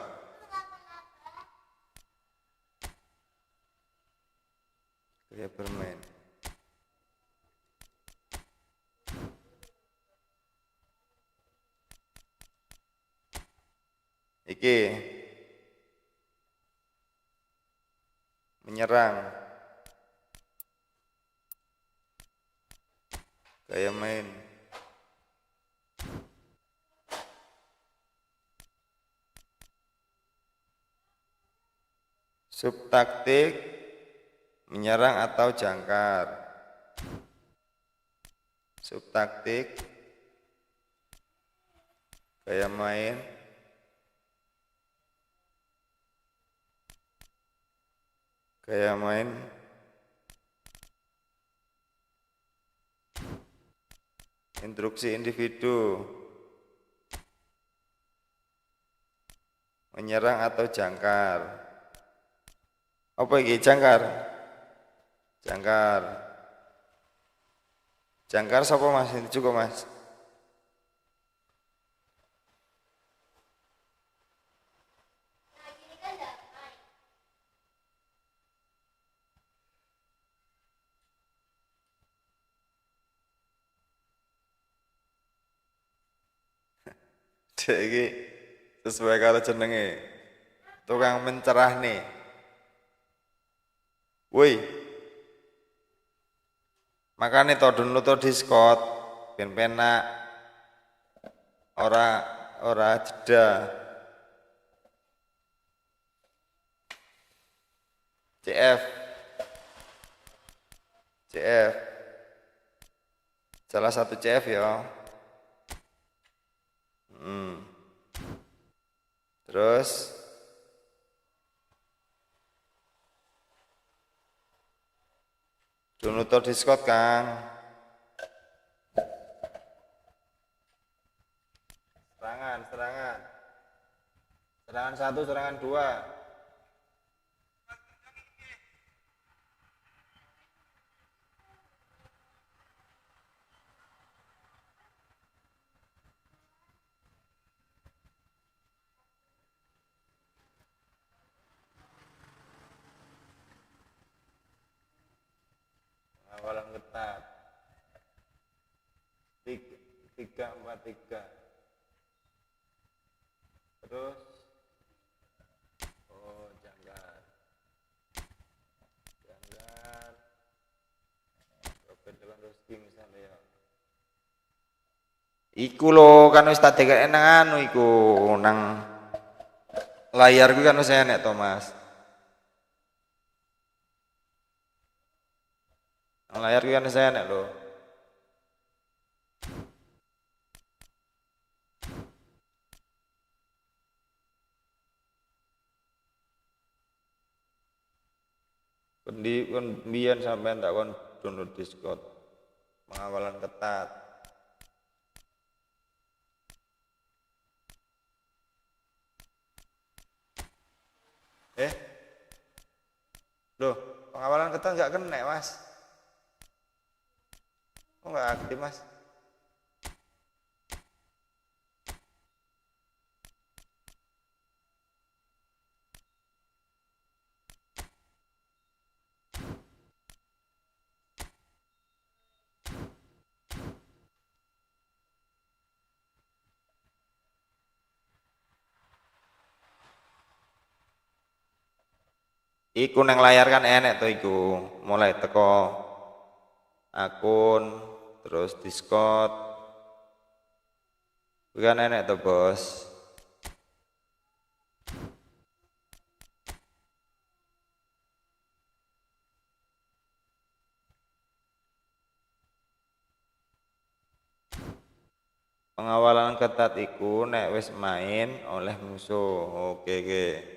Kayak bermain. Iki menyerang kayak main subtaktik menyerang atau jangkar. Subtaktik kayak main instruksi individu menyerang atau jangkar. Apa iki jangkar sapa Mas? Ini cukup Mas. Iki sesuai karo jenenge. Tukang mencerah nih. Woi. Makane to download to Discord ben penak. Ora jeda. CF. Salah satu CF ya. Terus download to Discord Kang. Serangan 1, serangan 2. Awalan ketat. 3-4-3. Terus janggar. Robert Lewandowski misalnya ya. Iku lho kan wis tak dekek nang anu iku nang layar kuwi kan wis enek to Mas. Nang layar kuwi kan wis enek lho. Kon mbiyen sampean tak kon download Discord. Pengawalan ketat. Loh, pengawalan ketat nggak kena Mas. Kok nggak aktif Mas? Iku nang layar kan enek to iku, mulai teko akun, terus Discord. Iku kan enek to, Bos. Pengawalan ketat iku nek wis main oleh musuh. Oke.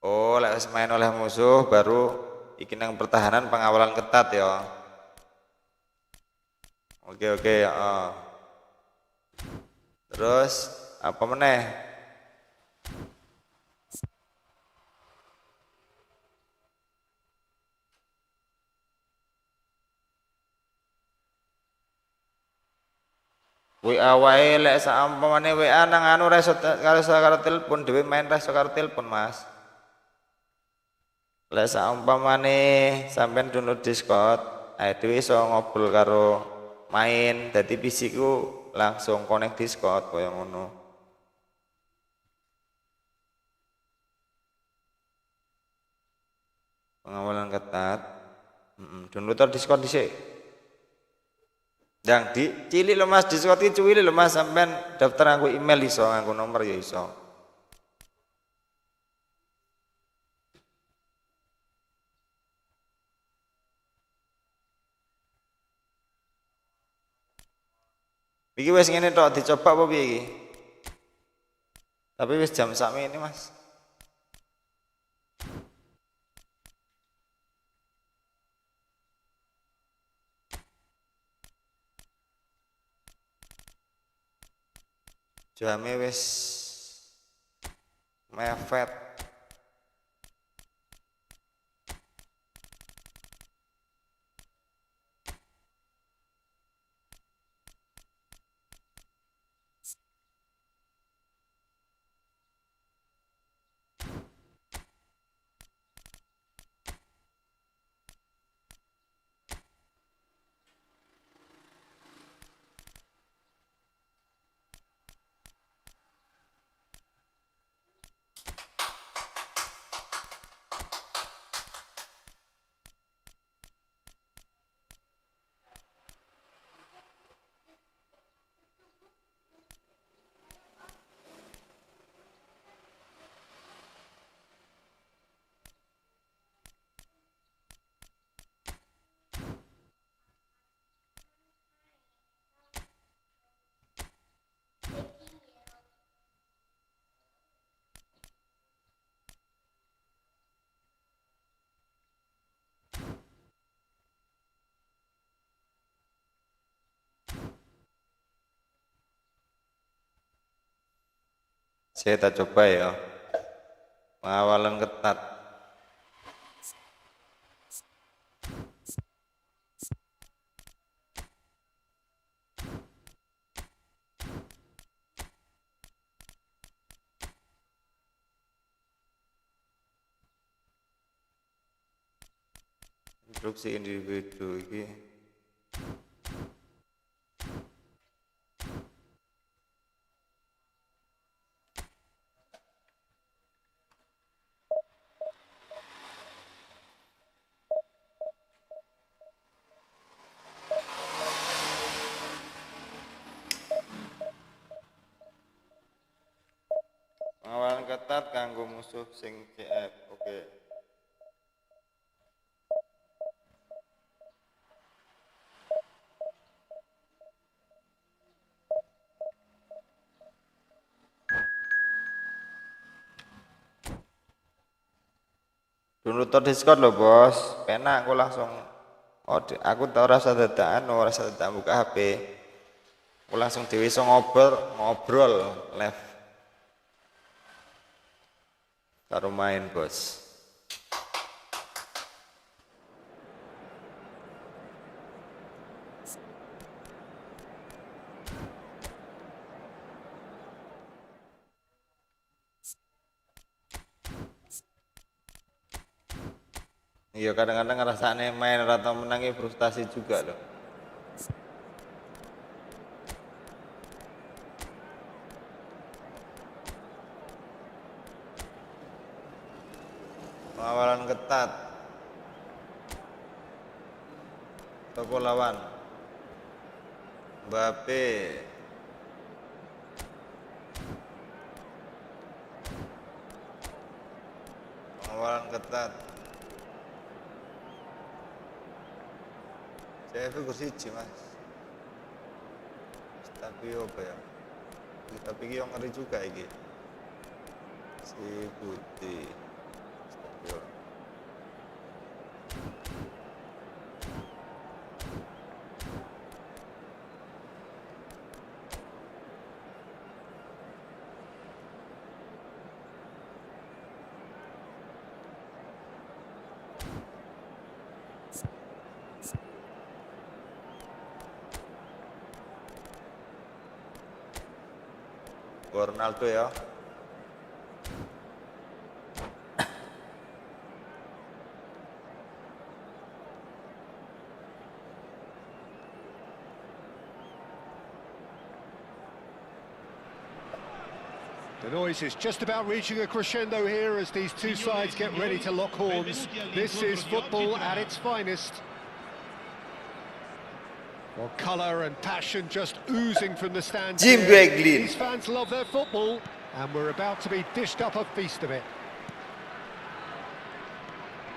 Oh, lek wis main oleh musuh baru iki nang pertahanan pengawalan ketat ya. Oke, heeh. Terus apa meneh? WA wae lek saumpamane WA nang anu reso karo telepon dhewe main reso karo telepon, Mas. Lek saumpamane sampean download Discord, dhewe iso ngobrol karo main, dadi PC ku langsung connect Discord kaya ngono. Pengawalan ketat. Download Discord dhisik. Yang di cilik lho Mas, Discord iki cilik lho Mas, sampean daftar nganggo email iso, nganggo nomor ya iso. Iki wis ngene tok dicoba apa piye iki? Tapi wis jam sakmene ini Mas. Jame wis mepet. Saya tak coba ya. Pengawalan ketat. Instruksi individu ini. Pengawalan ketat kanggo musuh sing CF. Oke. Download Discord loh bos, penak aku langsung. Oh, aku tau rasa dadakan, rasa dadakan buka HP. Aku langsung dewe iso ngobrol live. Taruh main bos. Iya kadang-kadang ngerasane main atau menangnya frustasi juga loh. Pengawalan ketat. Toko lawan. Mbappe. Pengawalan ketat. Saya kursi mas, tapi apa ya? Tapi yang ngeri juga ini. Si putih. Ronaldo ya. The noise is just about reaching a crescendo here as these two sides get ready to lock horns. This is football at its finest. Well, colour and passion just oozing from the stands here. These fans love their football, and we're about to be dished up a feast of it.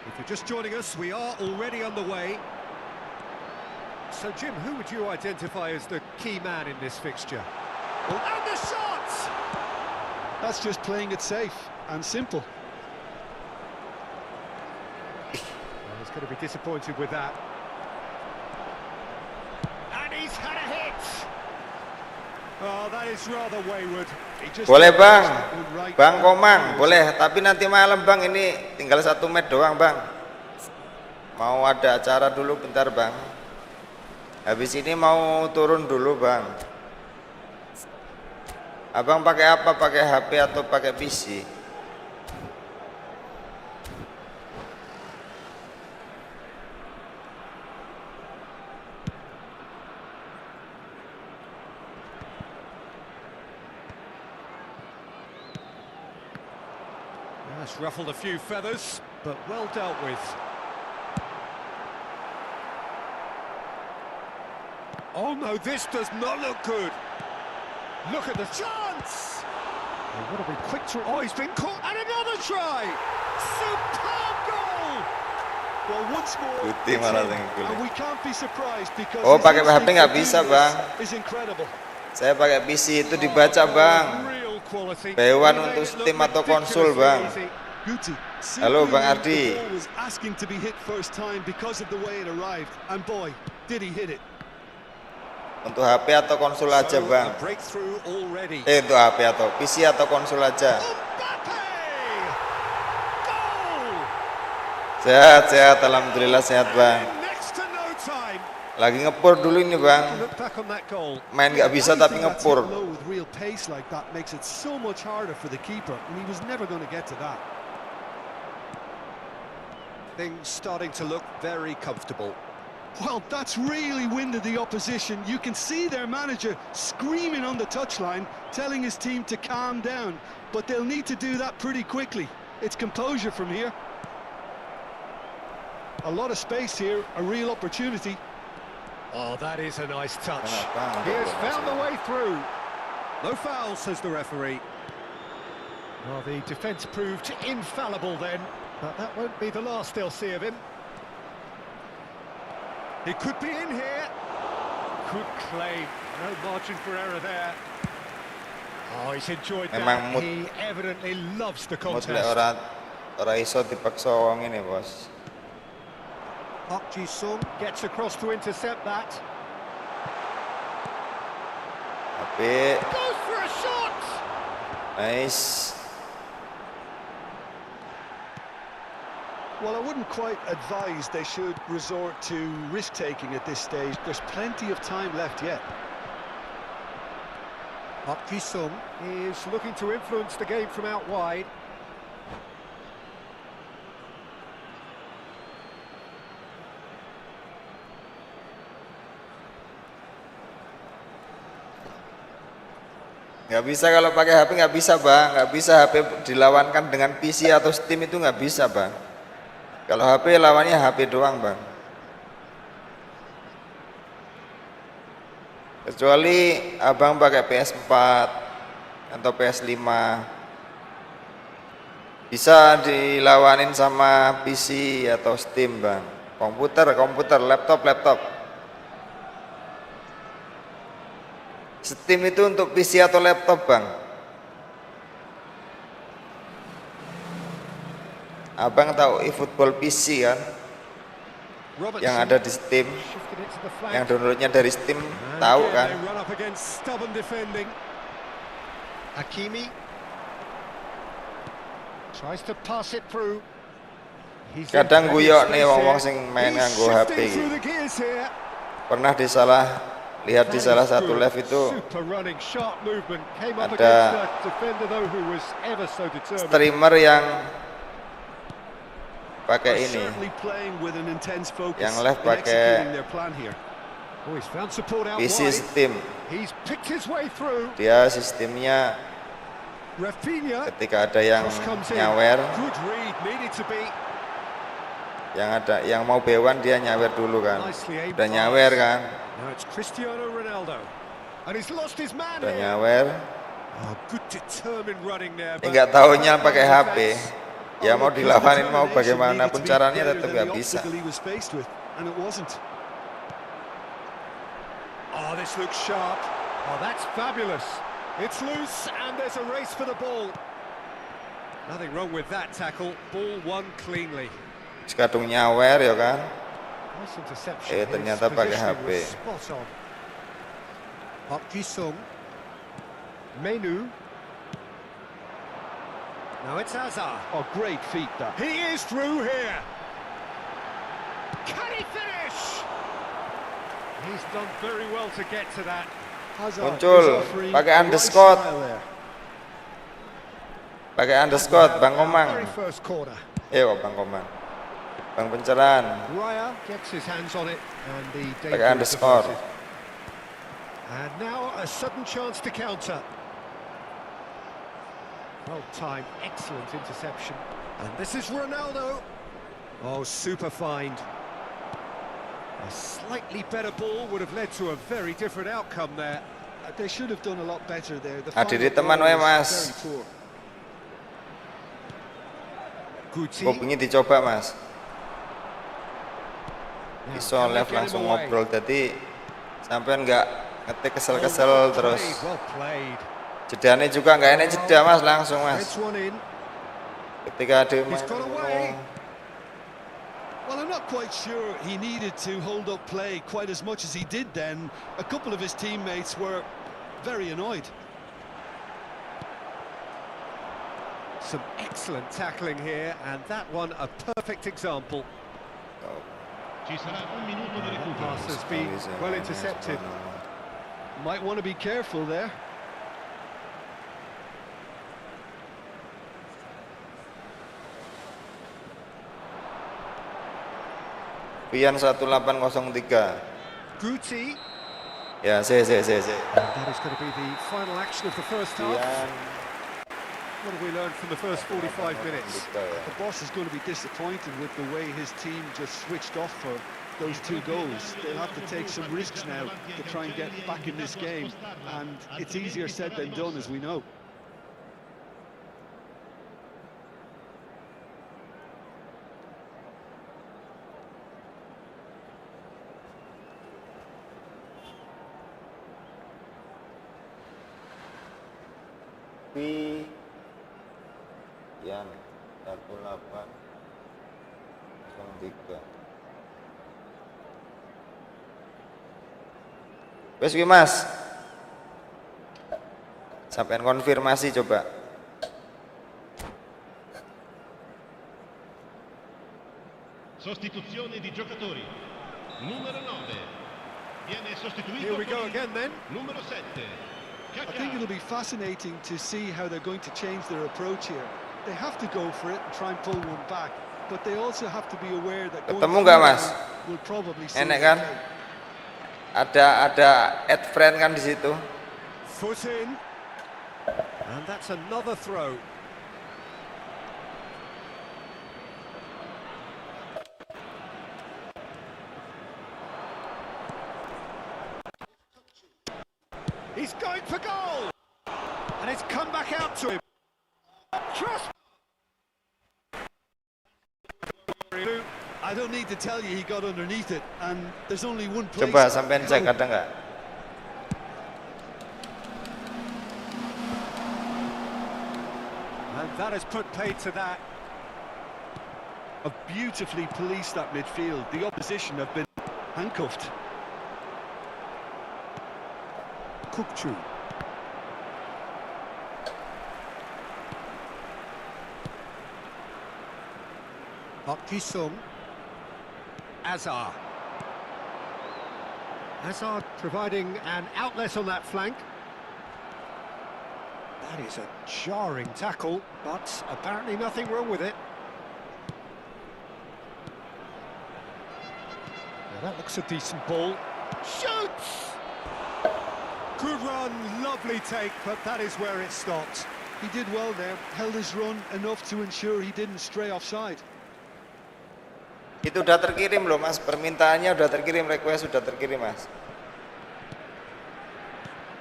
If you're just joining us, we are already underway. So, Jim, who would you identify as the key man in this fixture? Well, and the shot! That's just playing it safe and simple. Well, he's going to be disappointed with that. He's had a hit. Oh, that is rather wayward. Boleh bang, bang Komang, boleh. Tapi nanti malam bang, ini tinggal 1 match doang bang. Mau ada acara dulu bentar bang. Habis ini mau turun dulu bang. Abang pakai apa? Pakai HP atau pakai PC? That's ruffled a few feathers, but well dealt with. Oh no, this does not look good. Look at the chance! They've got to be quick to... Oh, he's been caught, and another try! Superb goal! Well, once more, and we can't be surprised because oh, pakai HP nggak bisa bang. Is incredible. Saya pakai PC itu dibaca bang. Hewan untuk Steam atau konsul bang. Halo bang Ardi. Was asking to be hit first time because of the way it arrived, and boy, did he hit it. Untuk HP atau konsol aja bang? Untuk HP atau PC atau konsol aja? Sehat, alhamdulillah sehat bang. Lagi ngepur dulu ini bang. Main nggak bisa tapi ngepur. Things starting to look very comfortable. Well, that's really winded the opposition. You can see their manager screaming on the touchline, telling his team to calm down. But they'll need to do that pretty quickly. It's composure from here. A lot of space here, a real opportunity. Oh, that is a nice touch. He has found the way through. No foul, says the referee. Well, the defence proved infallible then, but that won't be the last they'll see of him. He could be in here. Good claim. No margin for error there. Oh, he's enjoyed that. He evidently loves the contest. Ora iso dipaksa wong ini, bos. Park Ji-sung gets across to intercept that. Tapi goes for a shot. Nice. Well, I wouldn't quite advise they should resort to risk-taking at this stage. There's plenty of time left yet. Park Ji-sung is looking to influence the game from out wide. Nggak bisa kalau pakai HP, nggak bisa bang. Nggak bisa HP dilawankan dengan PC atau Steam, itu nggak bisa bang. Kalau HP lawannya HP doang bang. Kecuali abang pakai PS4 atau PS5, bisa dilawanin sama PC atau Steam bang. Komputer, laptop. Steam itu untuk PC atau laptop bang. Abang tahu efootball PC kan, yang ada di Steam, yang downloadnya dari Steam, tahu kan? Hakimi tries to pass it through. Kadang guyok nih wong-wong sing main nganggo HP gitu. Pernah lihat di salah satu live itu ada streamer yang pakai ini, yang live pakai PC Steam. Dia sistemnya ketika ada yang nyawer, yang mau bewan dia nyawer dulu kan, udah nyawer kan, udah nyawer, nggak taunya pakai HP. Ya mau dilawanin mau bagaimanapun caranya tetap nggak bisa. Oh, this looks sharp. Oh, that's fabulous. It's loose and there's a race for the ball. Nothing wrong with that tackle. Ball won cleanly. Kadung nyawer ya kan. Ternyata pakai HP. Park Ji-sung. Menu. Now it's Hazard. Oh, great feat that. He is through here. Can he finish? He's done very well to get to that. Muncul pakai underscore. Pakai underscore Bang Komang. Bang Komang. Bang Pencerahan. Pakai underscore. And now a sudden chance to counter. Well timed, excellent interception. And this is Ronaldo. Oh, super find. A slightly better ball would have led to a very different outcome there. They should have done a lot better there. Adiri teman wae mas. Kopinya dicoba mas. Iso live langsung ngobrol, jadi sampean nggak ngetik kesel-kesel terus. Jedane juga nggak enak jeda mas, langsung mas. Ketika ada Well, I'm not quite sure he needed to hold up play quite as much as he did then. A couple of his teammates were very annoyed. Some excellent tackling here, and that one a perfect example. Ci sarà un minuto di recupero. Pass has been well intercepted. Might want to be careful there. Pian 1803. Guti. Ya, That is going to be the final action of the first half. Pian. What have we learned from the first 45 minutes? The boss is going to be disappointed with the way his team just switched off for those two goals. They'll have to take some risks now to try and get back in this game, and it's easier said than done, as we know. Pian 1803. Wes ki Mas. Sampean konfirmasi coba. Sostituzione di giocatori. Numero 9. Viene sostituito Here we go con again then. numero 7. I think it'll be fascinating to see how they're going to change their approach here. They have to go for it and try and pull one back, but they also have to be aware that going Ketemu nggak, Mas? will probably see Enak the kan? fate. Ada add friend kan di situ. Foot in. And that's another throw. He's going for goal! And it's come back out to him. Trust. I don't need to tell you he got underneath it, and there's only one place. Coba sampean cek ada nggak? And that has put paid to that. Have beautifully policed that midfield. The opposition have been handcuffed. Kukchu. Park Ji-sung. Azar. Azar providing an outlet on that flank. That is a jarring tackle, but apparently nothing wrong with it. Now that looks a decent ball. Shoots! Good run, lovely take, but that is where it stopped. He did well there, held his run enough to ensure he didn't stray offside. Itu udah terkirim loh Mas, permintaannya udah terkirim, request sudah terkirim Mas.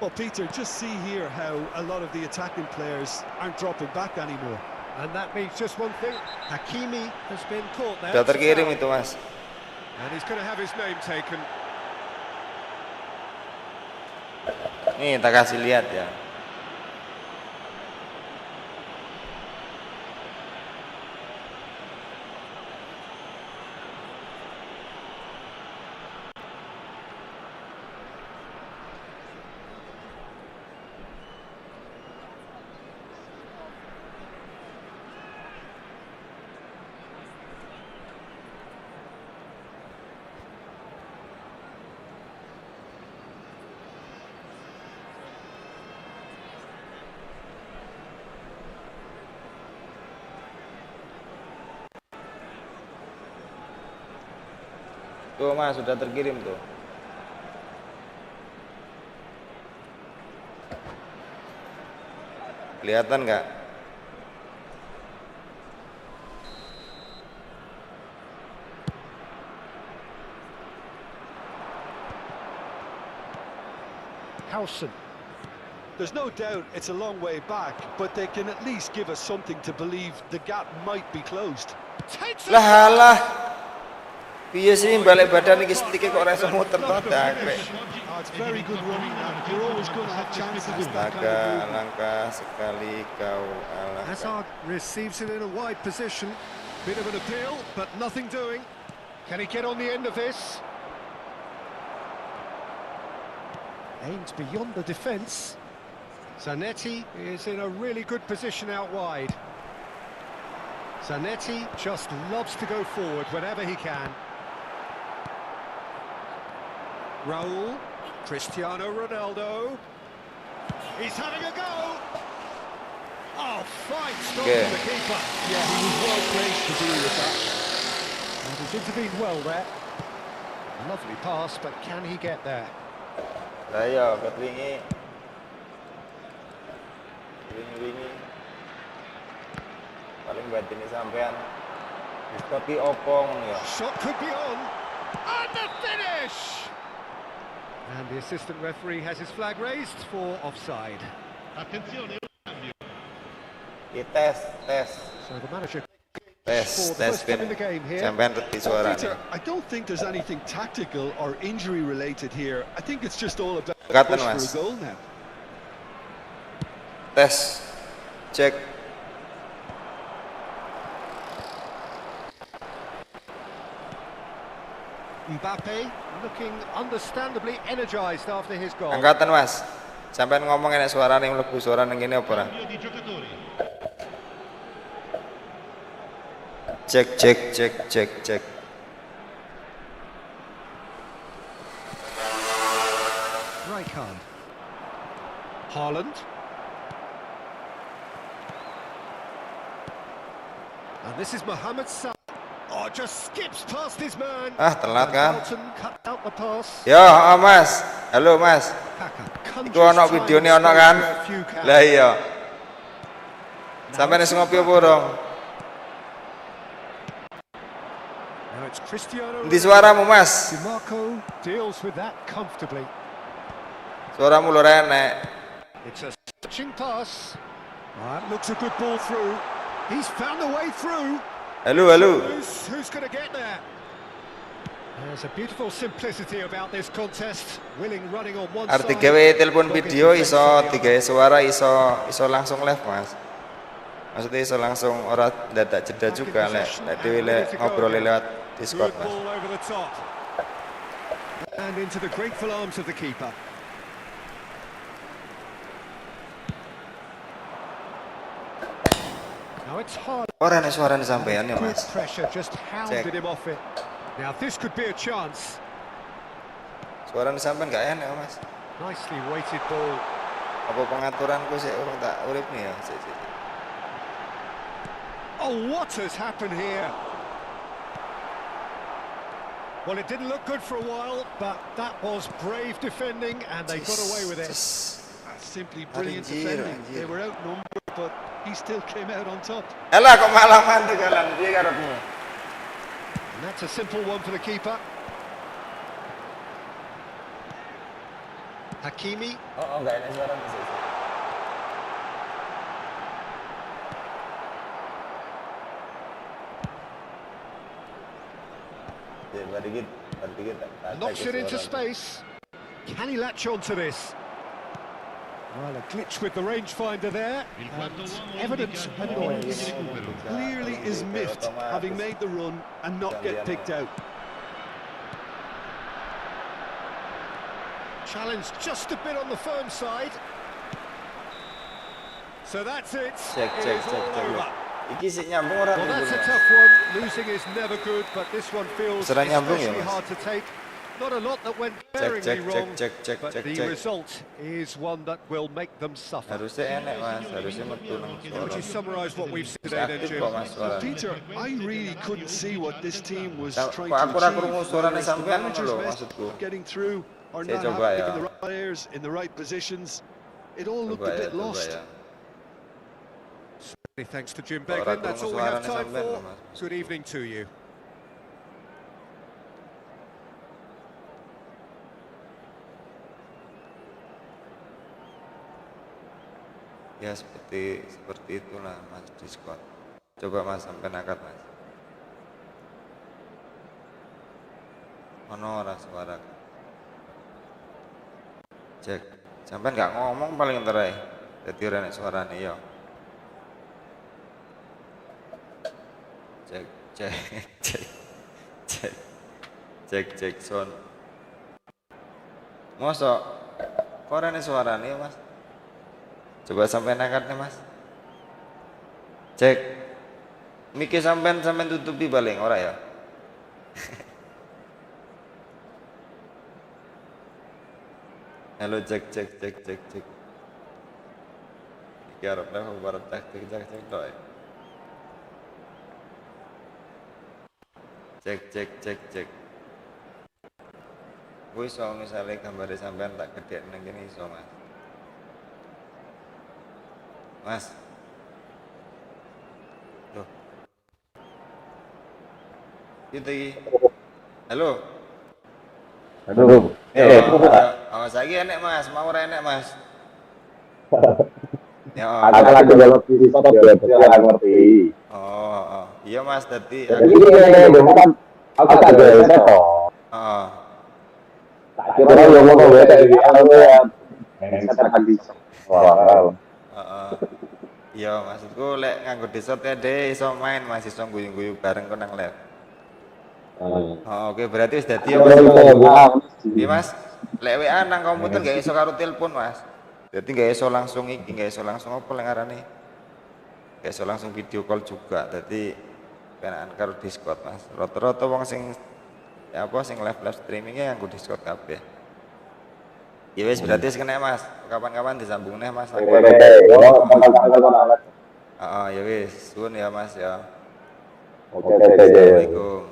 Well, Peter, just see here how a lot of the attacking players aren't dropping back anymore. And that means just one thing, Hakimi has been caught there. Udah terkirim itu Mas. And he's going to have his name taken. Nih, kita kasih lihat ya. Tuh Mas, sudah terkirim tuh. Kelihatan nggak? Howson. There's no doubt it's a long way back, but they can at least give us something to believe the gap might be closed. Lah. Piye sih balik badan iki stike kok reso muter todak kowe. It's very good running now. You're always going to have chances with that kind of movement. Langkah sekali kau alangkah. Hazard receives it in a wide position. Bit of an appeal, but nothing doing. Can he get on the end of this? Aims beyond the defence. Zanetti is in a really good position out wide. Zanetti just loves to go forward whenever he can. Raul, Cristiano Ronaldo. He's having a go. Oh, fine stop from the keeper. Yeah, he was well placed to deal with that. And he's intervened well there. Lovely pass, but can he get there? Ayo, wingi. Paling batin ini sampean. Tapi opong ya. Shot could be on. And the finish! And the assistant referee has his flag raised for offside. Attenzione, Tes. So the manager Tes in the game here. Sampean reti suara Peter, nih. I don't think there's anything tactical or injury related here. I think it's just all about Dekatan, push Mas. for a goal now. Tes. Cek. Mbappe looking understandably energised after his goal. Angkatan, Mas. Sampean ngomong enak suara nih mlebu suara ning kene apa ora? cambio di giocatori. Cek. Rijkaard. Haaland. And this is Mohamed Salah. Oh, just skips past his man. Telat kan? Bolton cut out the pass. Yo, Mas. Halo, Mas. Kaka Iku ono videone ono kan? Lah iya. Sampeyan wis ngopi apa urung? Now it's Cristiano. Endi suaramu, Mas? Marco deals with that comfortably. Suaramu lho renek. It's a touching pass. That looks a good ball through. He's found a way through. Halo. Who's going to get there? There's a beautiful simplicity about this contest. Willing running on one Arti side. gawe telepon video iso digawe suara iso langsung live, Mas. Maksudnya iso langsung ora dadak jeda juga lek dhewe lek ngobrol lewat Discord, Good Mas. ball over the top. And into the grateful arms of the keeper. Now it's hard. Ora nek suarane sampean ya, Good Mas. pressure just hounded him off it. Now this could be a chance. Suarane sampean gak enak, Mas. Nicely weighted ball. Apa pengaturanku sih urung tak urip nih ya. Sik. Oh, what has happened here? Well, it didn't look good for a while, but that was brave defending, and they got away with it. That's simply brilliant defending. They were outnumbered, but he still came out on top. Elah kok malah mandek kalan piye karepmu? And that's a simple one for the keeper. Hakimi. Oh, enggak enak suarane sih. Knocks it into space. Can he latch onto this? Well, a glitch with the rangefinder there. And evidence of annoyance. Clearly is miffed, having made the run and not get picked out. Challenge just a bit on the firm side. So that's it. Check. It's all over. Iki sik nyambung ora Well, that's a nih? tough one. Losing is never good, but this one feels Serang nyambung ya, especially Mas? hard to take. Not a lot that went glaringly wrong, but the Cek. result is one that will make them suffer. Harusnya enak, Mas. Harusnya metu nang Would suara. you summarise what we've seen today then, Aktif Jim? kok, Mas, suara. Peter, I really couldn't see what this team was Kok trying aku to ora achieve. krungu suarane Whether it's the sampean ngono manager's lho message maksudku. of getting through or Saya not coba having ya. the right players in the right positions. It all looked a bit lost. Many thanks to Jim Ora Beglin. That's all krungu we have suarane time sampean lho, for. Mas. Good evening to you. Ya seperti itulah, Mas, Discord. Coba Mas sampai angkat, Mas. Ono ora suara. Cek. Sampai nggak ngomong paling entar ae. Dadi ora enak suarane ya. Cek. Cek sound. Mosok korene suarane Mas. Coba sampean angkat nih Mas. Cek. Miki sampean tutupi paling ora ya. Halo cek. Iki arep nek baru cek tok. Cek. Kuwi iso misale gambare sampean tak gedhek nang kene iso Mas. Mas. Loh. Iki. Halo. Aduh. Saiki enek Mas, mau ora enek Mas. Ya. Aku lagi dalam sisi dia ngerti. Oh. Iya Mas, dadi Jadi ini kan aku tak ada kok. Heeh. Tak kira yo ngono wae tak iki aku ya. Saya lagi. Wah. Heeh. Iya, maksudku lek nganggo desot dhewe iso main Mas, iso guyu-guyu bareng kok nang lab. Oh, oke berarti wis dadi ya Mas. Iya Mas, lek WA nang komputer gak iso karo telepon Mas. Jadi gak iso langsung apa lek ngarane. Gak iso langsung video call juga. Jadi penaan karo Discord Mas. Rata-rata wong sing ya apa sing live streamingnya nganggo Discord kabeh. Ya wis berarti wis kena Mas. Kapan-kapan disambung neh Mas. Ya wis, suwun ya Mas ya. Oke. Assalamualaikum.